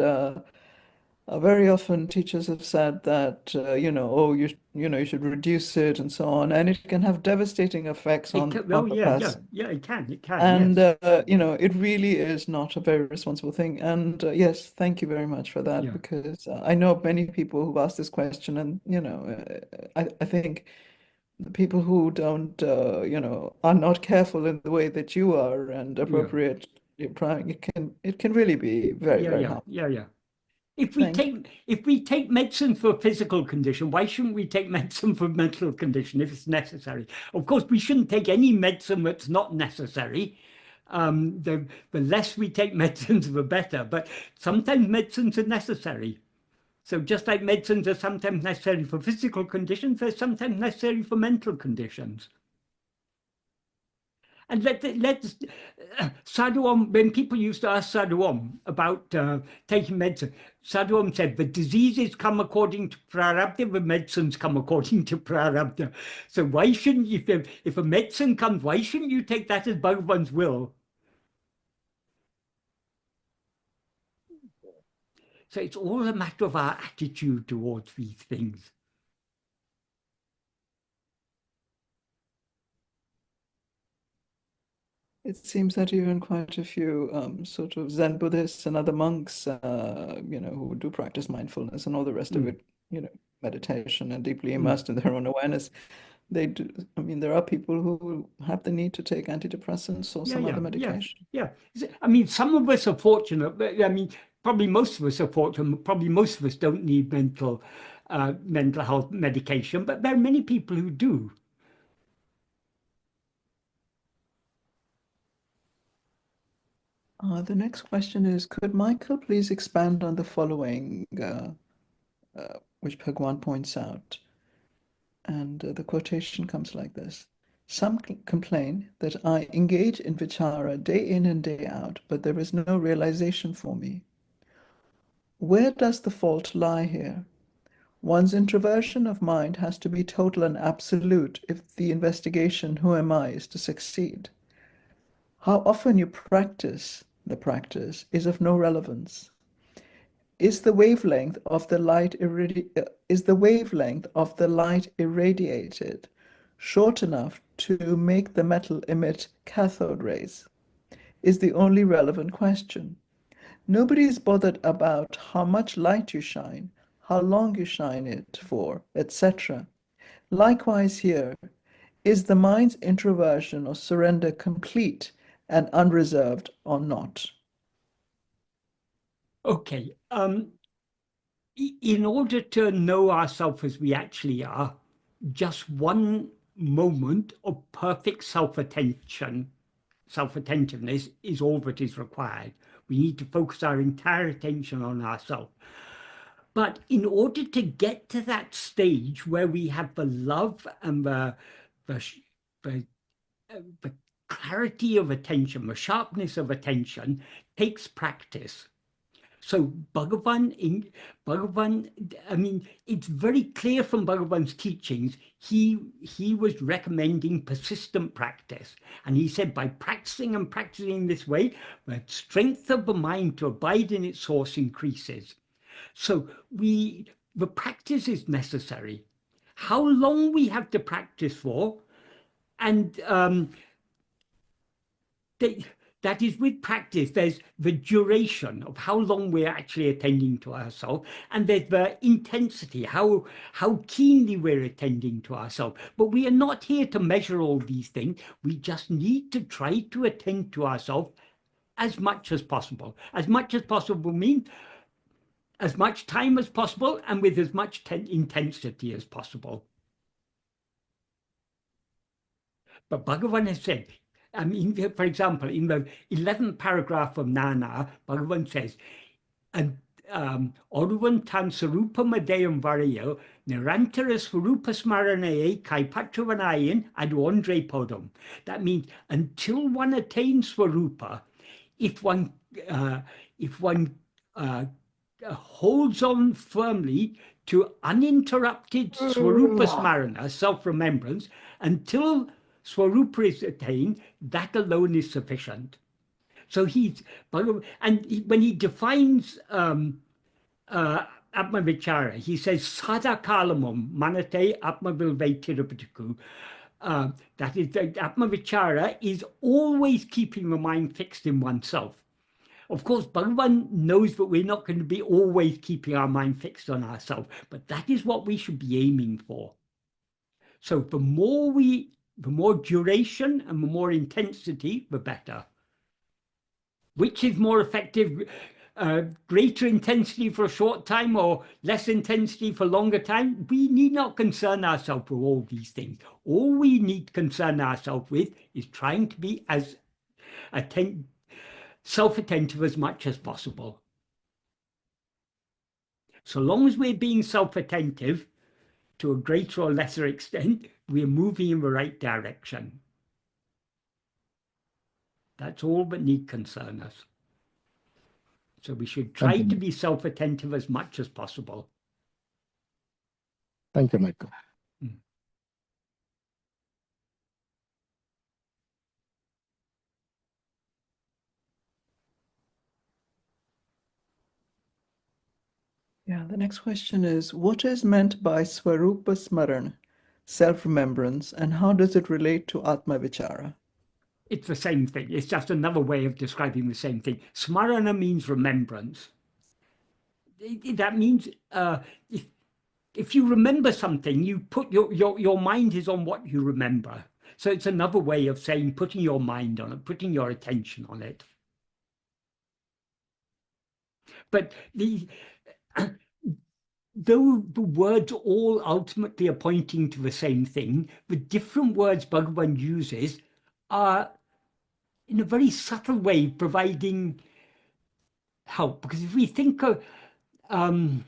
very often teachers have said that, oh, you should reduce it and so on. And it can have devastating effects on the person. Yeah, it can. And, yes. It really is not a very responsible thing. And yes, thank you very much for that, because I know many people who've asked this question, and, I think the people who don't, are not careful in the way that you are and appropriate, it can really be very, very harmful. Yeah. If we take medicine for a physical condition, why shouldn't we take medicine for a mental condition if it's necessary? Of course, we shouldn't take any medicine that's not necessary. The less we take medicines, the better. But sometimes medicines are necessary. So just like medicines are sometimes necessary for physical conditions, they're sometimes necessary for mental conditions. And let's Sadhu Om, when people used to ask Sadhu Om about taking medicine, Sadhu Om said, the diseases come according to prarabdha, the medicines come according to prarabdha. So why shouldn't you, if a medicine comes, why shouldn't you take that as Bhagavan's will? So it's all a matter of our attitude towards these things. It seems that even quite a few sort of Zen Buddhists and other monks, who do practice mindfulness and all the rest of it, meditation and deeply immersed in their own awareness, they do. I mean, there are people who have the need to take antidepressants or some other medication. Yeah. I mean, some of us are fortunate, but I mean, probably most of us are fortunate. Probably most of us don't need mental health medication, but there are many people who do. The next question is, could Michael please expand on the following, which Bhagavan points out? And the quotation comes like this. Some complain that I engage in vichara day in and day out, but there is no realization for me. Where does the fault lie here? One's introversion of mind has to be total and absolute if the investigation, who am I, is to succeed. How often you practice the practice is of no relevance. Is the wavelength of the light irradiated short enough to make the metal emit cathode rays, is the only relevant question. Nobody is bothered about how much light you shine, how long you shine it for, etc. Likewise here, is the mind's introversion or surrender complete and unreserved or not? Okay. In order to know ourselves as we actually are, just one moment of perfect self-attentiveness is all that is required. We need to focus our entire attention on ourselves. But in order to get to that stage where we have the love and the clarity of attention, the sharpness of attention, takes practice. So Bhagavan, I mean, it's very clear from Bhagavan's teachings, he was recommending persistent practice. And he said, by practicing and practicing this way, the strength of the mind to abide in its source increases. So the practice is necessary. How long we have to practice for, and that is with practice, there's the duration of how long we're actually attending to ourselves, and there's the intensity, how keenly we're attending to ourselves. But we are not here to measure all these things. We just need to try to attend to ourselves as much as possible. As much as possible means as much time as possible and with as much intensity as possible. But Bhagavan has said, I mean, for example, in the 11th paragraph of Nana, Bhagavan says, and Oruvan tan sarupa madeyam varayo, nirantara swarupa smaranaye kai patravanayan adwandre podam. That means until one attains swarupa, if one holds on firmly to uninterrupted swarupa smarana, self-remembrance, until Swarupa is attained, that alone is sufficient. So when he defines Atma-vichara, he says, Sadakalamam manate Atma-vilve tirupatiku. That is, Atma-vichara is always keeping the mind fixed in oneself. Of course, Bhagavan knows that we're not going to be always keeping our mind fixed on ourselves, but that is what we should be aiming for. So the more duration and the more intensity, the better. Which is more effective, greater intensity for a short time or less intensity for longer time? We need not concern ourselves with all these things. All we need to concern ourselves with is trying to be as self-attentive as much as possible. So long as we're being self-attentive, to a greater or lesser extent, we're moving in the right direction. That's all that need concern us. So we should try to be self-attentive as much as possible. Thank you, Michael. Yeah, the next question is, what is meant by Swarupa Smaran, self-remembrance, and how does it relate to Atma-vichara? It's the same thing. It's just another way of describing the same thing. Smarana means remembrance. That means if you remember something, you put your mind is on what you remember. So it's another way of saying putting your mind on it, putting your attention on it. But though the words all ultimately are pointing to the same thing, the different words Bhagavan uses are in a very subtle way providing help. Because if we think of, when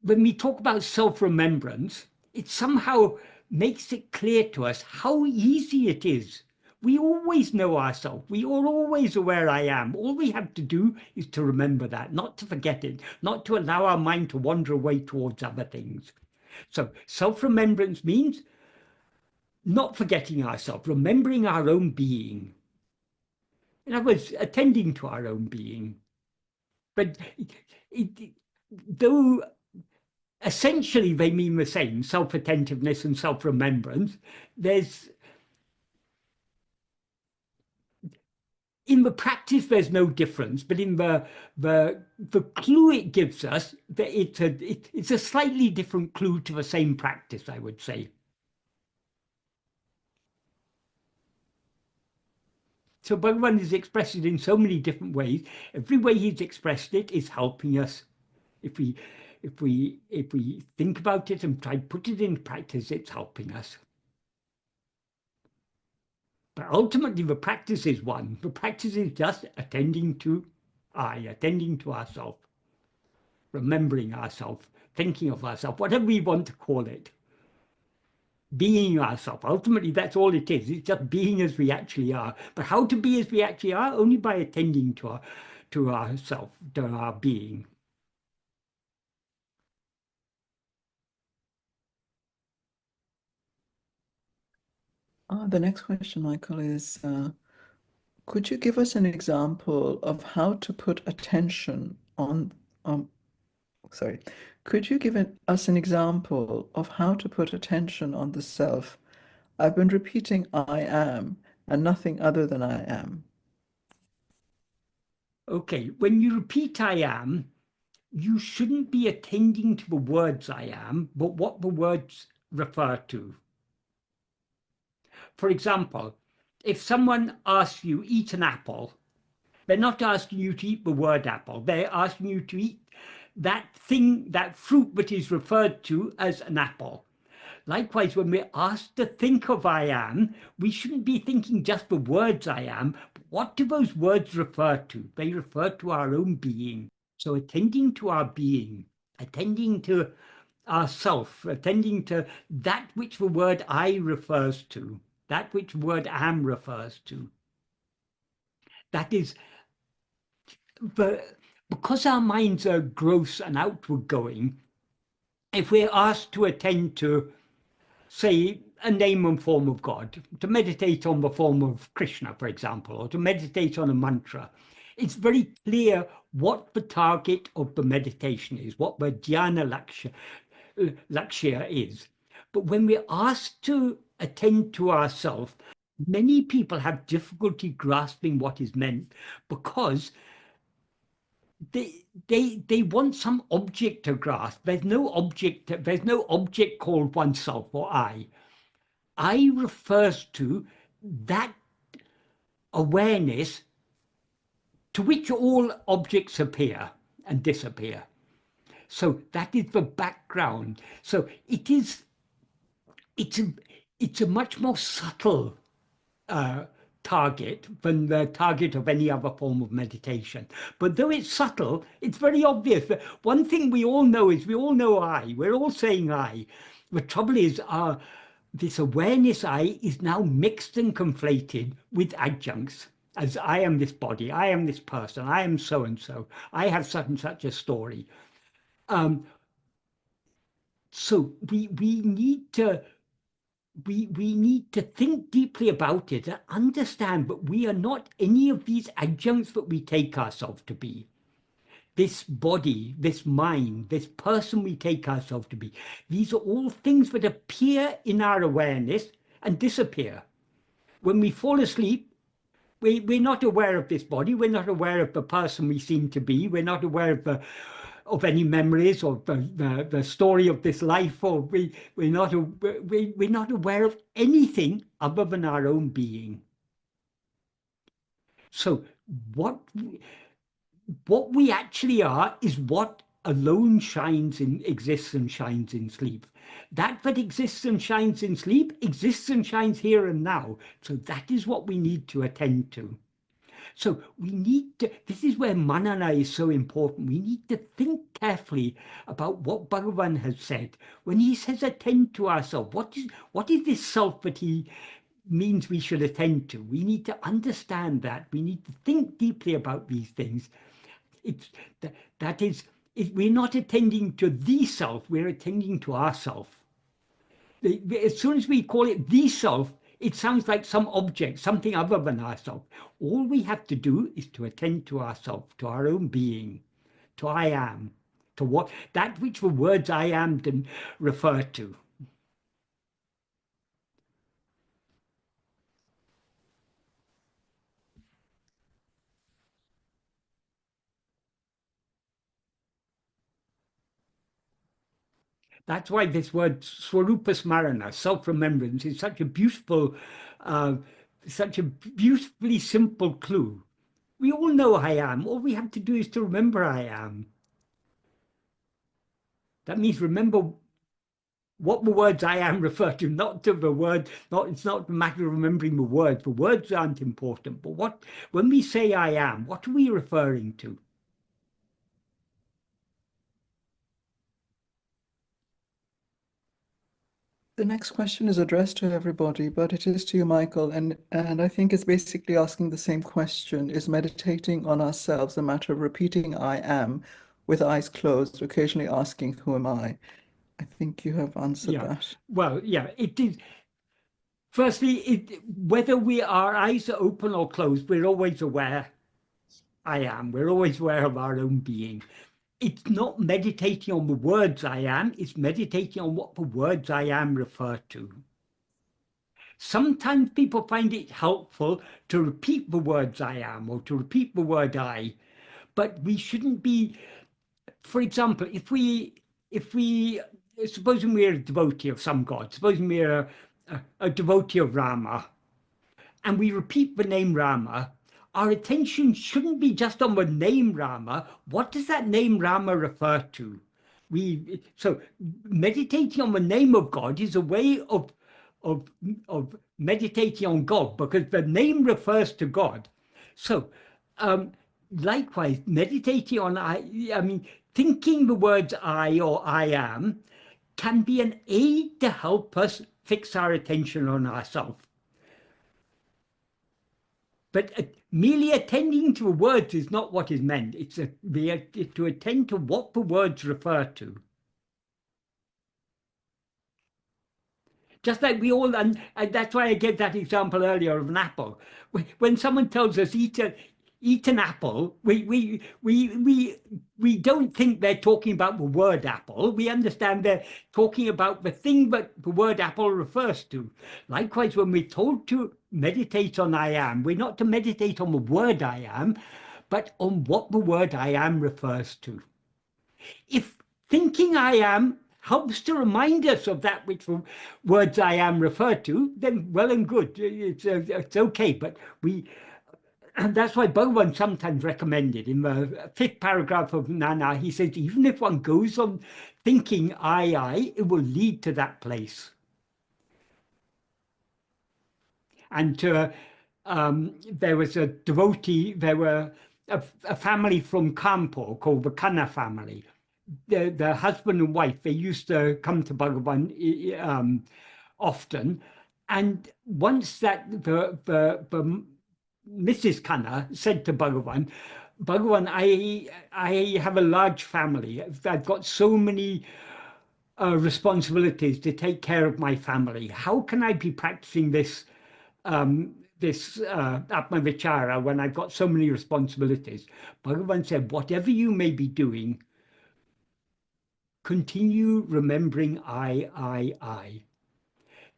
we talk about self-remembrance, it somehow makes it clear to us how easy it is. We always know ourselves. We are always aware I am. All we have to do is to remember that, not to forget it, not to allow our mind to wander away towards other things. So self-remembrance means not forgetting ourselves, remembering our own being. In other words, attending to our own being. But though essentially they mean the same, self-attentiveness and self-remembrance. In the practice, there's no difference, but in the clue it gives us, that it's a slightly different clue to the same practice, I would say. So Bhagavan is expressed it in so many different ways. Every way he's expressed it is helping us. If we think about it and try to put it into practice, it's helping us. But ultimately, the practice is one. The practice is just attending to ourselves, remembering ourselves, thinking of ourselves, whatever we want to call it. Being ourselves. Ultimately, that's all it is. It's just being as we actually are. But how to be as we actually are? Only by attending to ourselves, to our being. The next question, Michael, is could you give us an example of how to put attention on, could you give us an example of how to put attention on the self? I've been repeating I am and nothing other than I am. Okay, when you repeat I am, you shouldn't be attending to the words I am, but what the words refer to. For example, if someone asks you, eat an apple, they're not asking you to eat the word apple. They're asking you to eat that thing, that fruit that is referred to as an apple. Likewise, when we're asked to think of I am, we shouldn't be thinking just the words I am. But what do those words refer to? They refer to our own being. So attending to our being, attending to ourself, attending to that which the word I refers to, that which the word am refers to. That is, because our minds are gross and outward going, if we're asked to attend to, say, a name and form of God, to meditate on the form of Krishna, for example, or to meditate on a mantra, it's very clear what the target of the meditation is, what the dhyana lakshya is. But when we're asked to attend to ourselves, many people have difficulty grasping what is meant because they want some object to grasp. There's no object called oneself or I. I refers to that awareness to which all objects appear and disappear. So that is the background. So it's a much more subtle target than the target of any other form of meditation. But though it's subtle, it's very obvious. One thing we all know is we all know I. We're all saying I. The trouble is this awareness I is now mixed and conflated with adjuncts. As I am this body, I am this person, I am so-and-so, I have such and such a story. So we need to think deeply about it and understand that we are not any of these adjuncts that we take ourselves to be. This body, this mind, this person we take ourselves to be. These are all things that appear in our awareness and disappear. When we fall asleep, we're not aware of this body. We're not aware of the person we seem to be. We're not aware of any memories or the story of this life, or we're not aware of anything other than our own being. So what we actually are is what alone exists and shines in sleep. That exists and shines in sleep exists and shines here and now. So that is what we need to attend to. So we need to, this is where manana is so important. We need to think carefully about what Bhagavan has said. When he says attend to ourselves, what is this self that he means we should attend to? We need to understand that. We need to think deeply about these things. We're not attending to the self, we're attending to ourself. As soon as we call it the self, it sounds like some object, something other than ourselves. All we have to do is to attend to ourselves, to our own being, to I am, to what that which the words I am refer to. That's why this word Swarupa Smarana, self-remembrance, is such a beautifully simple clue. We all know I am. All we have to do is to remember I am. That means remember what the words I am refer to, not to the word. It's not a matter of remembering the words. The words aren't important. But when we say I am, what are we referring to? The next question is addressed to everybody, but it is to you, Michael, and I think it's basically asking the same question. Is meditating on ourselves a matter of repeating I am with eyes closed, occasionally asking who am I? I think you have answered that. Well, yeah, it is. Firstly, whether our eyes are open or closed, we're always aware I am. We're always aware of our own being. It's not meditating on the words I am, it's meditating on what the words I am refer to. Sometimes people find it helpful to repeat the words I am or to repeat the word I, but we shouldn't be, for example, supposing we're a devotee of some god, supposing we're a devotee of Rama, and we repeat the name Rama, our attention shouldn't be just on the name Rama. What does that name Rama refer to? So meditating on the name of God is a way of meditating on God, because the name refers to God. So likewise, meditating on thinking the words I or I am can be an aid to help us fix our attention on ourselves. But merely attending to words is not what is meant. It's to attend to what the words refer to. Just like we all, and that's why I gave that example earlier of an apple. When someone tells us eat an apple, we don't think they're talking about the word apple. We understand they're talking about the thing that the word apple refers to. Likewise, when we're told to meditate on I am, we're not to meditate on the word I am, but on what the word I am refers to. If thinking I am helps to remind us of that which the words I am refer to, then well and good. It's okay, but and that's why Bhagavan sometimes recommended in the 5th paragraph of Nana, he says, even if one goes on thinking I, it will lead to that place. And there was a devotee, there were a family from Kanpur called the Khanna family. The husband and wife, they used to come to Bhagavan often. And once that the Mrs. Khanna said to Bhagavan, I have a large family. I've got so many responsibilities to take care of my family. How can I be practicing this Atma-vichara when I've got so many responsibilities? Bhagavan said, whatever you may be doing, continue remembering I.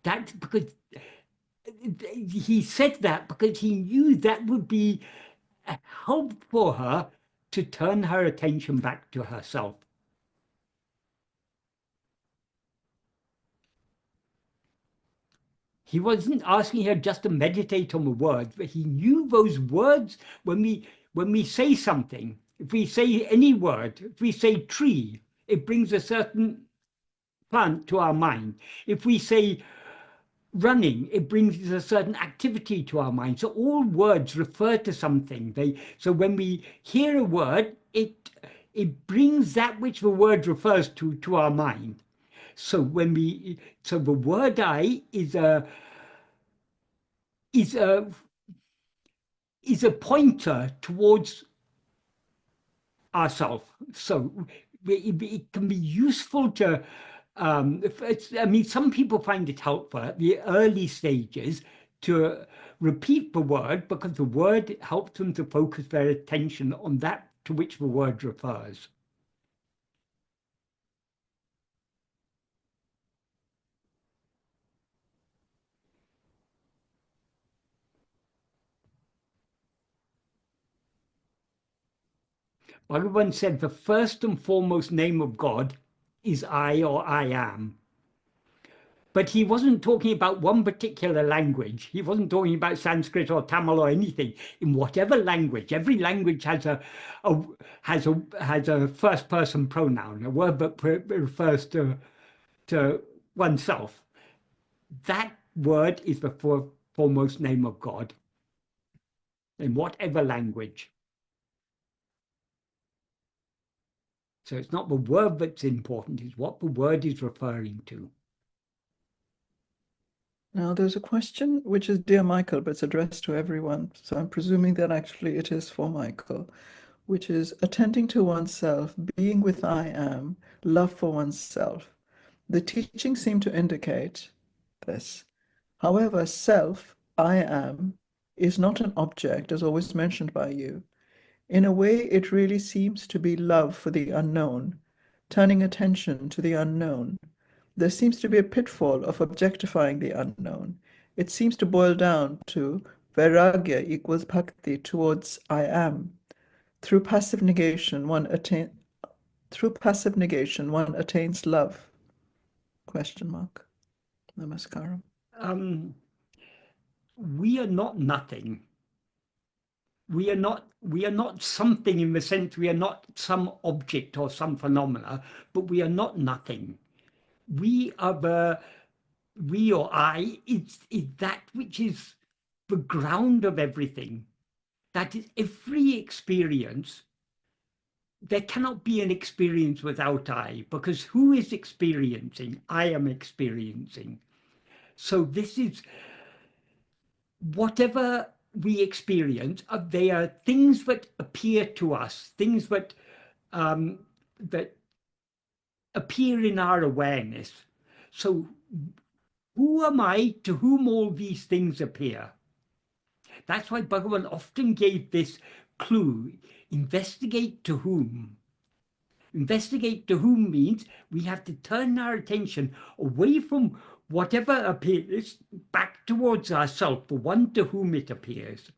That's because he said that because he knew that would be a help for her to turn her attention back to herself. He wasn't asking her just to meditate on the words, but he knew those words. When we say something, if we say any word, if we say tree, it brings a certain plant to our mind. If we say running, it brings a certain activity to our mind. So all words refer to something. So when we hear a word, it brings that which the word refers to our mind. So the word I is a pointer towards ourselves. So it can be useful to some people find it helpful at the early stages to repeat the word, because the word helps them to focus their attention on that to which the word refers. Bhagavan said the first and foremost name of God is I, or I am. But he wasn't talking about one particular language. He wasn't talking about Sanskrit or Tamil or anything. In whatever language, every language has a first person pronoun, a word that refers to oneself. That word is the foremost name of God in whatever language. So it's not the word that's important, it's what the word is referring to. Now, there's a question which is Dear Michael, but it's addressed to everyone. So I'm presuming that actually it is for Michael, which is attending to oneself, being with I am, love for oneself. The teachings seem to indicate this. However, self, I am, is not an object, as always mentioned by you. In a way, it really seems to be love for the unknown, turning attention to the unknown. There seems to be a pitfall of objectifying the unknown. It seems to boil down to vairagya equals bhakti towards I am. Through passive negation, one attains love. Question mark. Namaskaram. We are not nothing. We are not something in the sense we are not some object or some phenomena, but we are not nothing. We or I is that which is the ground of everything. That is every experience. There cannot be an experience without I, because who is experiencing? I am experiencing. So this is whatever we experience, they are things that appear to us, things that that appear in our awareness. So who am I to whom all these things appear? That's why Bhagavan often gave this clue, investigate to whom. Investigate to whom means we have to turn our attention away from whatever appears back towards ourselves, the one to whom it appears.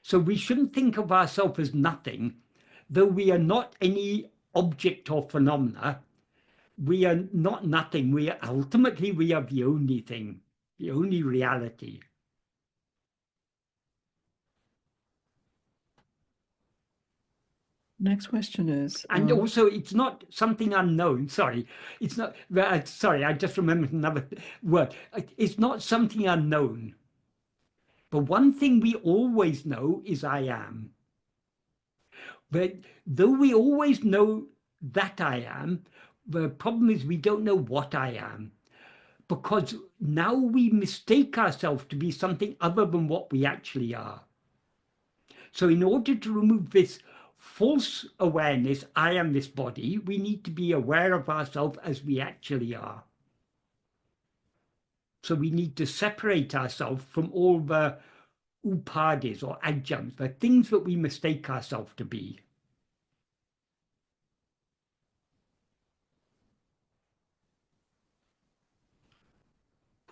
So we shouldn't think of ourselves as nothing, though we are not any object or phenomena. We are not nothing. Ultimately we are the only thing, the only reality. Next question is, and also it's not something unknown. Sorry, it's not. Sorry, I just remembered another word. It's not something unknown. But one thing we always know is I am. But though we always know that I am, the problem is we don't know what I am, because now we mistake ourselves to be something other than what we actually are. So in order to remove this false awareness, I am this body, we need to be aware of ourselves as we actually are. So we need to separate ourselves from all the upadis or adjuncts, the things that we mistake ourselves to be.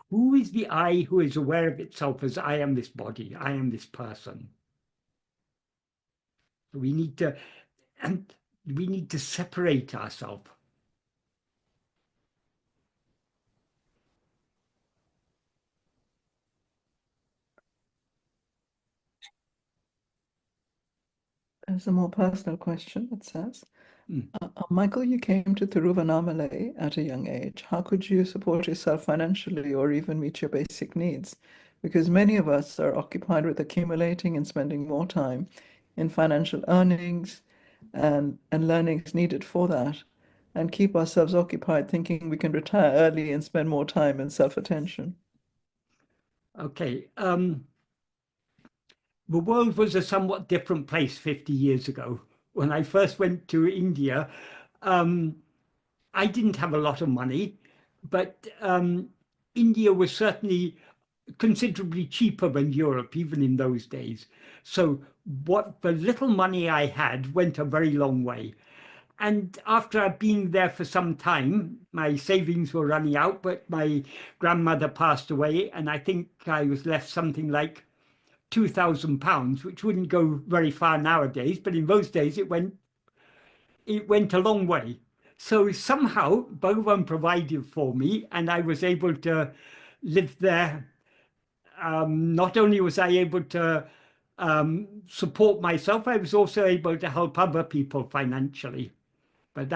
Who is the I who is aware of itself as I am this body, I am this person? We need to separate ourselves. There's a more personal question that says, Michael, you came to Tiruvannamalai at a young age. How could you support yourself financially or even meet your basic needs? Because many of us are occupied with accumulating and spending more time in financial earnings and learnings needed for that, and keep ourselves occupied thinking we can retire early and spend more time in self-attention. Okay. The world was a somewhat different place 50 years ago. When I first went to India, I didn't have a lot of money, but India was certainly considerably cheaper than Europe, even in those days. So what the little money I had went a very long way. And after I'd been there for some time, my savings were running out, but my grandmother passed away, and I think I was left something like £2,000, which wouldn't go very far nowadays, but in those days it went a long way. So somehow Bhagavan provided for me, and I was able to live there. Not only was I able to support myself, I was also able to help other people financially. But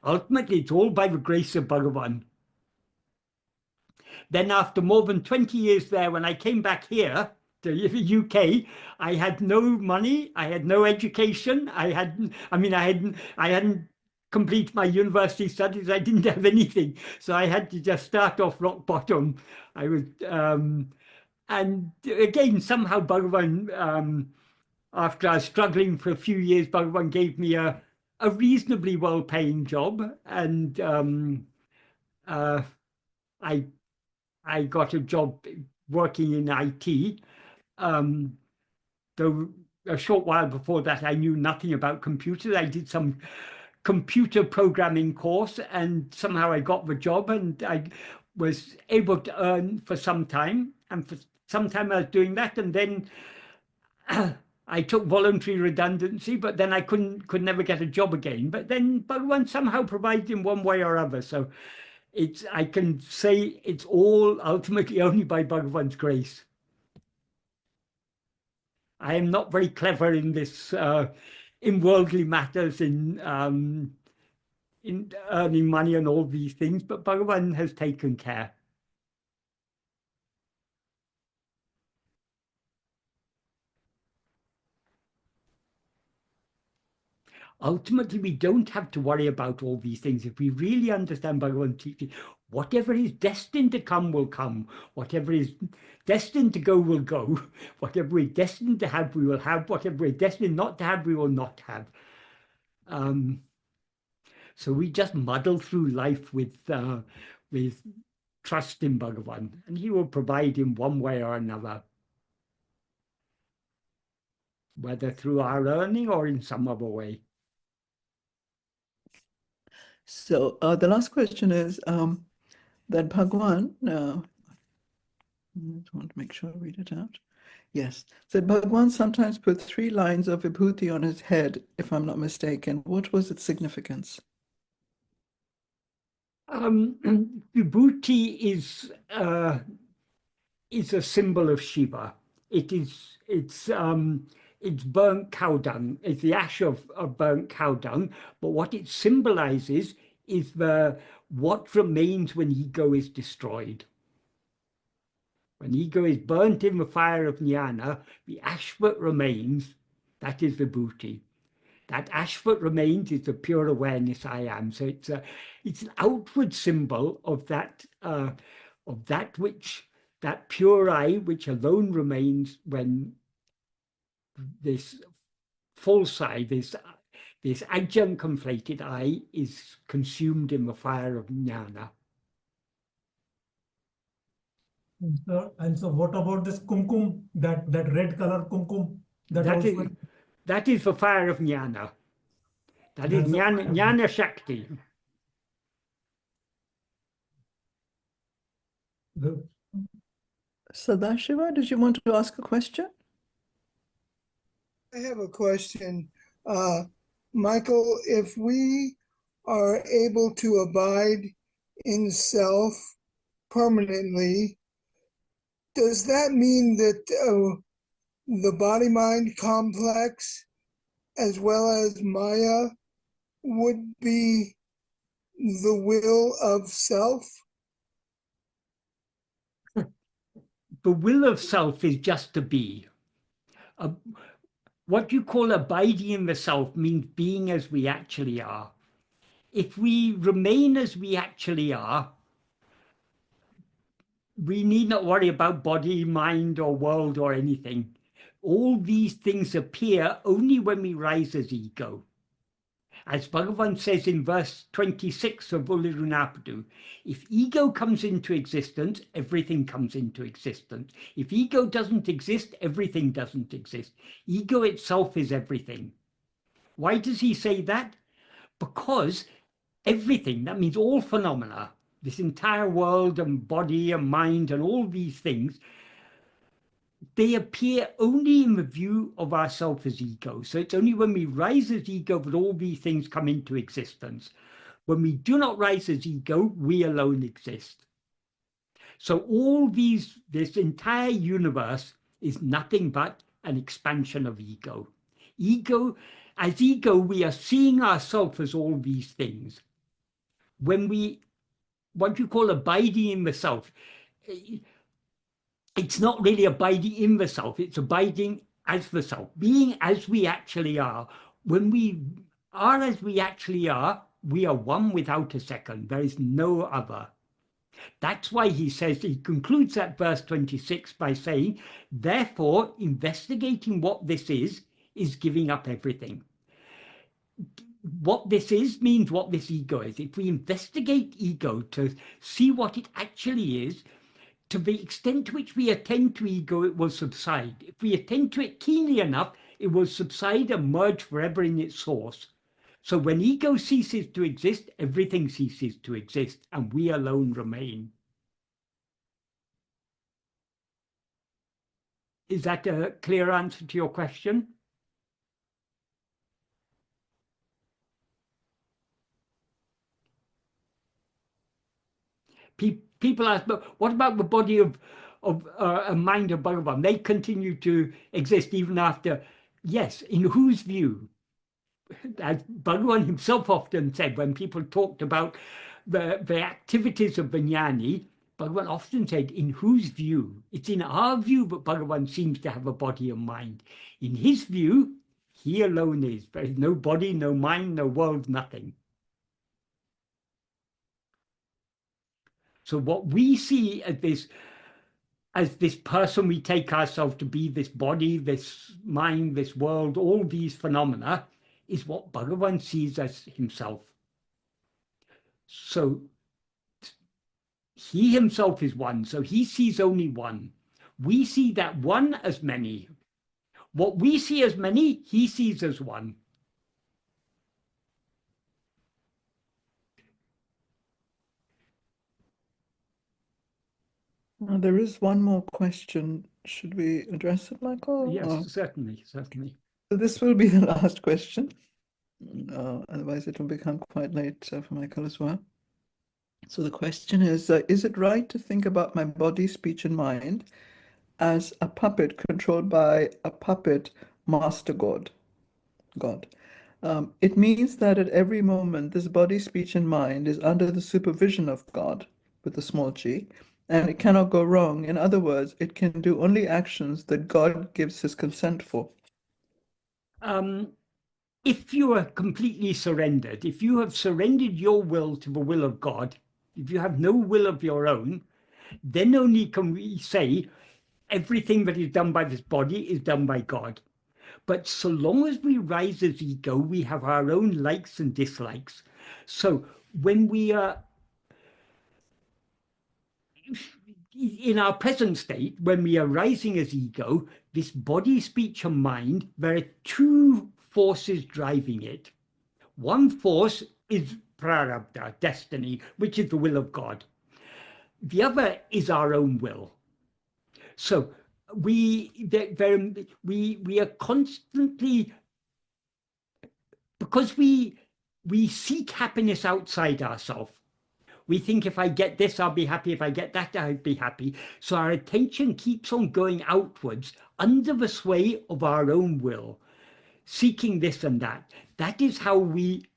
ultimately it's all by the grace of Bhagavan. Then after more than 20 years there, when I came back here to the UK, I had no money, I had no education, I hadn't completed my university studies, I didn't have anything. So I had to just start off rock bottom. And again, somehow Bhagavan, after I was struggling for a few years, Bhagavan gave me a reasonably well-paying job, and I got a job working in IT. Though a short while before that, I knew nothing about computers. I did some computer programming course, and somehow I got the job, and I was able to earn for some time. And for some time I was doing that, and then I took voluntary redundancy, but then I could never get a job again. But then Bhagavan somehow provided in one way or other. So I can say it's all ultimately only by Bhagavan's grace. I am not very clever in this, in worldly matters, in earning money and all these things, but Bhagavan has taken care. Ultimately, we don't have to worry about all these things. If we really understand Bhagavan's teaching, whatever is destined to come will come. Whatever is destined to go will go. Whatever we're destined to have, we will have. Whatever we're destined not to have, we will not have. So we just muddle through life with trust in Bhagavan, and he will provide in one way or another, whether through our earning or in some other way. So the last question is that Bhagavan, I want to make sure I read it out. Yes, so Bhagavan sometimes put 3 lines of vibhuti on his head, if I'm not mistaken. What was its significance? Vibhuti is a symbol of Shiva. It's burnt cow dung. It's the ash of burnt cow dung. But what it symbolizes is what remains when ego is destroyed. When ego is burnt in the fire of jnana, the ash that remains, that is vibhuti. That ash that remains is the pure awareness I am. So it's an outward symbol of that pure I, which alone remains when this false I, this adjunct conflated I, is consumed in the fire of jnana. And so what about this kumkum, that red color kumkum? That is the fire of jnana. That is jnana shakti. Sadashiva, did you want to ask a question? I have a question. Michael, if we are able to abide in self permanently, does that mean that the body-mind complex as well as Maya would be the will of self? The will of self is just to be. What you call abiding in the self means being as we actually are. If we remain as we actually are, we need not worry about body, mind, or world, or anything. All these things appear only when we rise as ego. As Bhagavan says in verse 26 of Ulirunapadu, if ego comes into existence, everything comes into existence. If ego doesn't exist, everything doesn't exist. Ego itself is everything. Why does he say that? Because everything, that means all phenomena, this entire world and body and mind and all these things, they appear only in the view of ourself as ego. So it's only when we rise as ego that all these things come into existence. When we do not rise as ego, we alone exist. So this entire universe is nothing but an expansion of ego. As ego, we are seeing ourselves as all these things. When what you call abiding in the self, it's not really abiding in the self, it's abiding as the self, being as we actually are. When we are as we actually are, we are one without a second. There is no other. That's why he concludes that verse 26 by saying, therefore, investigating what this is giving up everything. What this is means what this ego is. If we investigate ego to see what it actually is, to the extent to which we attend to ego, it will subside. If we attend to it keenly enough, it will subside and merge forever in its source. So when ego ceases to exist, everything ceases to exist, and we alone remain. Is that a clear answer to your question? People ask, but what about the body of a mind of Bhagavan? They continue to exist even after. Yes, in whose view? As Bhagavan himself often said, when people talked about the activities of the jnani, Bhagavan often said, in whose view? It's in our view, but Bhagavan seems to have a body and mind. In his view, he alone is. There is no body, no mind, no world, nothing. So what we see as this person we take ourselves to be, this body, this mind, this world, all these phenomena, is what Bhagavan sees as himself. So he himself is one, so he sees only one. We see that one as many. What we see as many, he sees as one. Now, there is one more question. Should we address it, Michael? Yes, certainly. So this will be the last question. Otherwise, it will become quite late for Michael as well. So the question is it right to think about my body, speech, and mind as a puppet controlled by a puppet master God? It means that at every moment, this body, speech, and mind is under the supervision of God, with a small g, and it cannot go wrong. In other words, it can do only actions that God gives his consent for. If you are completely surrendered, if you have surrendered your will to the will of God, if you have no will of your own, then only can we say everything that is done by this body is done by God. But so long as we rise as ego, we have our own likes and dislikes. So when we are in our present state, when we are rising as ego, this body, speech, and mind, there are two forces driving it. One force is prarabdha, destiny, which is the will of God. The other is our own will. So we are constantly, because we seek happiness outside ourselves. We think if I get this, I'll be happy. If I get that, I'll be happy. So our attention keeps on going outwards under the sway of our own will, seeking this and that. That is how we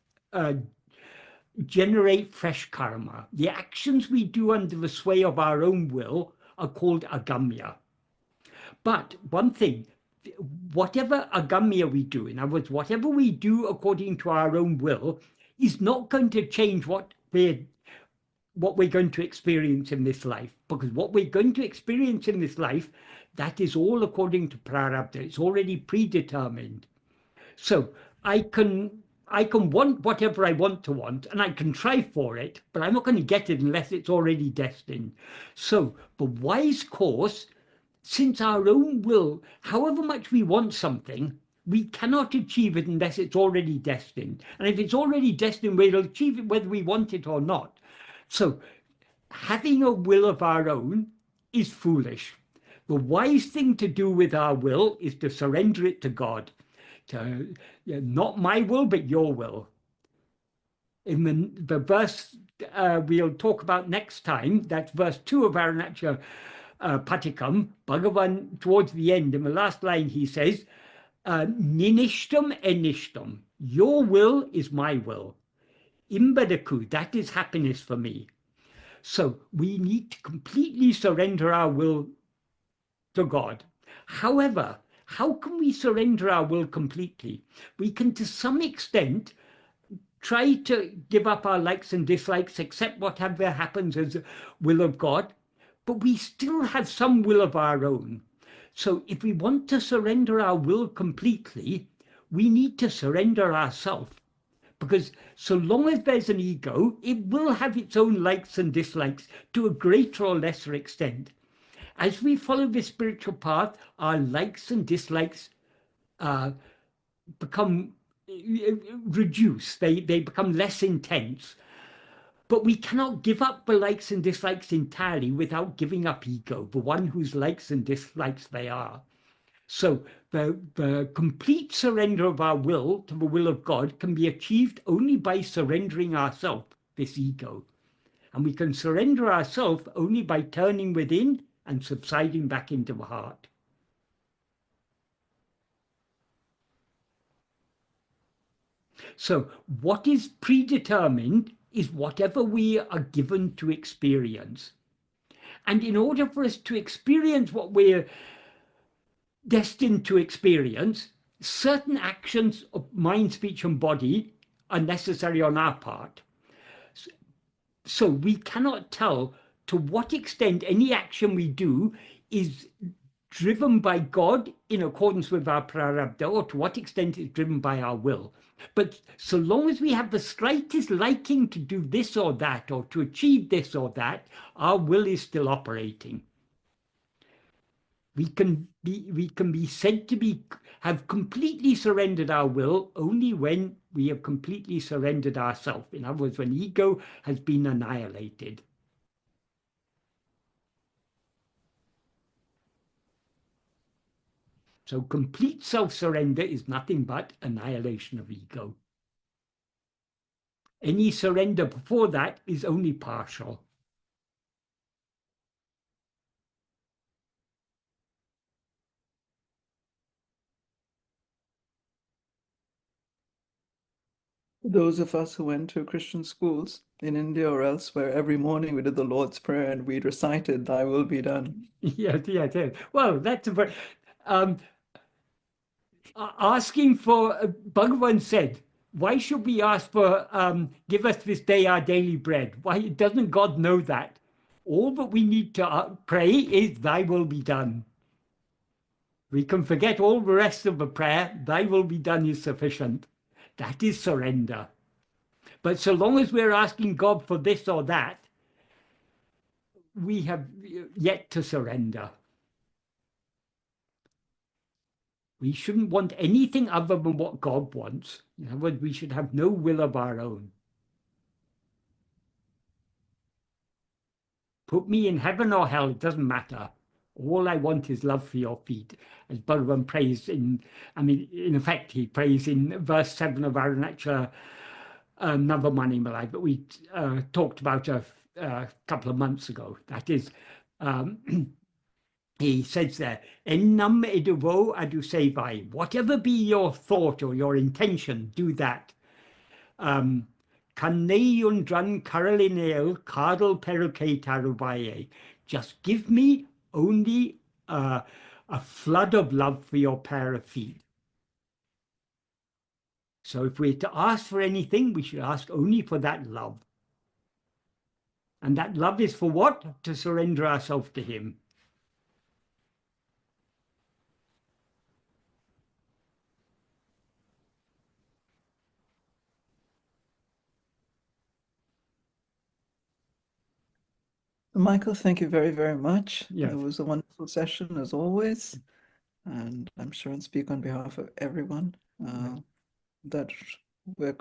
generate fresh karma. The actions we do under the sway of our own will are called agamya. But one thing, whatever agamya we do, in other words, whatever we do according to our own will, is not going to change what we're going to experience in this life. Because what we're going to experience in this life, that is all according to prarabdha. It's already predetermined. So I can want whatever I want to want, and I can try for it, but I'm not going to get it unless it's already destined. So the wise course, since our own will, however much we want something, we cannot achieve it unless it's already destined. And if it's already destined, we'll achieve it whether we want it or not. So having a will of our own is foolish. The wise thing to do with our will is to surrender it to God. Not my will, but your will. In the verse we'll talk about next time, that's verse 2 of Aruṇācala Padigam, Bhagavan, towards the end, in the last line, he says, Ninishtam enishtam, your will is my will. Imbadaku, that is happiness for me. So we need to completely surrender our will to God. However, how can we surrender our will completely? We can, to some extent, try to give up our likes and dislikes, accept whatever happens as the will of God, but we still have some will of our own. So if we want to surrender our will completely, we need to surrender ourselves. Because so long as there's an ego, it will have its own likes and dislikes to a greater or lesser extent. As we follow this spiritual path, our likes and dislikes become reduced. They become less intense. But we cannot give up the likes and dislikes entirely without giving up ego, the one whose likes and dislikes they are. So the complete surrender of our will to the will of God can be achieved only by surrendering ourselves, this ego. And we can surrender ourselves only by turning within and subsiding back into the heart. So what is predetermined is whatever we are given to experience. And in order for us to experience what we're destined to experience, certain actions of mind, speech, and body are necessary on our part. So we cannot tell to what extent any action we do is driven by God in accordance with our prarabdha, or to what extent it's driven by our will. But so long as we have the slightest liking to do this or that, or to achieve this or that, our will is still operating. We can be said to have completely surrendered our will only when we have completely surrendered ourselves. In other words, when ego has been annihilated. So complete self-surrender is nothing but annihilation of ego. Any surrender before that is only partial. Those of us who went to Christian schools in India or elsewhere, every morning we did the Lord's Prayer and we recited, "Thy will be done." Yes. Well, that's a very... asking for, Bhagavan said, why should we ask for, give us this day our daily bread? Why doesn't God know that? All that we need to pray is, thy will be done. We can forget all the rest of the prayer. Thy will be done is sufficient. That is surrender. But so long as we're asking God for this or that, we have yet to surrender. We shouldn't want anything other than what God wants. In other words, we should have no will of our own. Put me in heaven or hell, it doesn't matter. All I want is love for your feet. As Bhagavan prays in effect, he prays in verse 7 of Aruṇācala Navamani Malai, but we talked about a couple of months ago. That is, he says there, Ennam eduvo adu sevai, whatever be your thought or your intention, do that. Kanneyundran karalineo kadal peruke tarubaye. Just give me only a flood of love for your pair of feet. So if we're to ask for anything, we should ask only for that love. And that love is for what? To surrender ourselves to him. Michael, thank you very, very much. Yes. It was a wonderful session as always. And I'm sure I speak on behalf of everyone that we're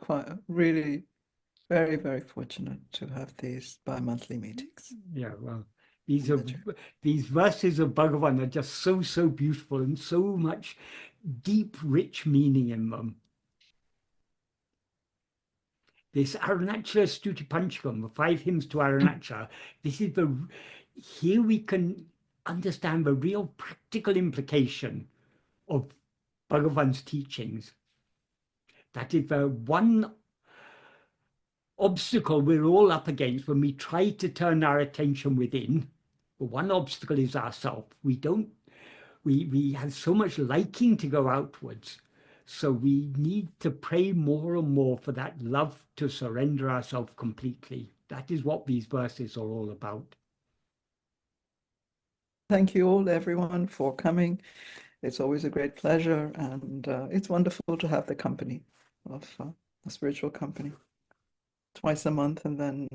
really very, very fortunate to have these bi-monthly meetings. Yeah, well, These verses of Bhagavan are just so beautiful and so much deep, rich meaning in them. This Aruṇācala Stuti Panchakam, the 5 hymns to Aruṇācala, here we can understand the real practical implication of Bhagavan's teachings. That is the one obstacle we're all up against when we try to turn our attention within. The one obstacle is ourself. We have so much liking to go outwards. So we need to pray more and more for that love to surrender ourselves completely. That is what these verses are all about. Thank you all, everyone, for coming. It's always a great pleasure, and it's wonderful to have the company of a spiritual company twice a month, and then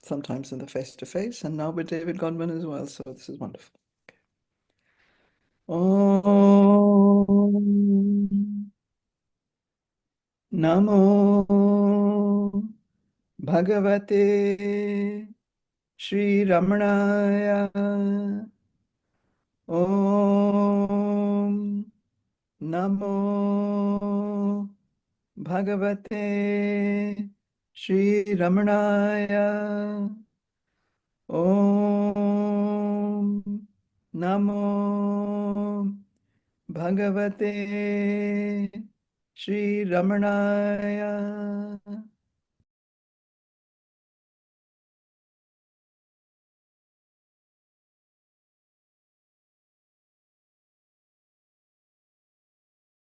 sometimes in the face-to-face, and now with David Godwin as well. So this is wonderful. Om Namo Bhagavate Śrī Ramanaya. Om Namo Bhagavate Śrī Ramanaya. Om Namo Bhagavate Śrī Ramanaya.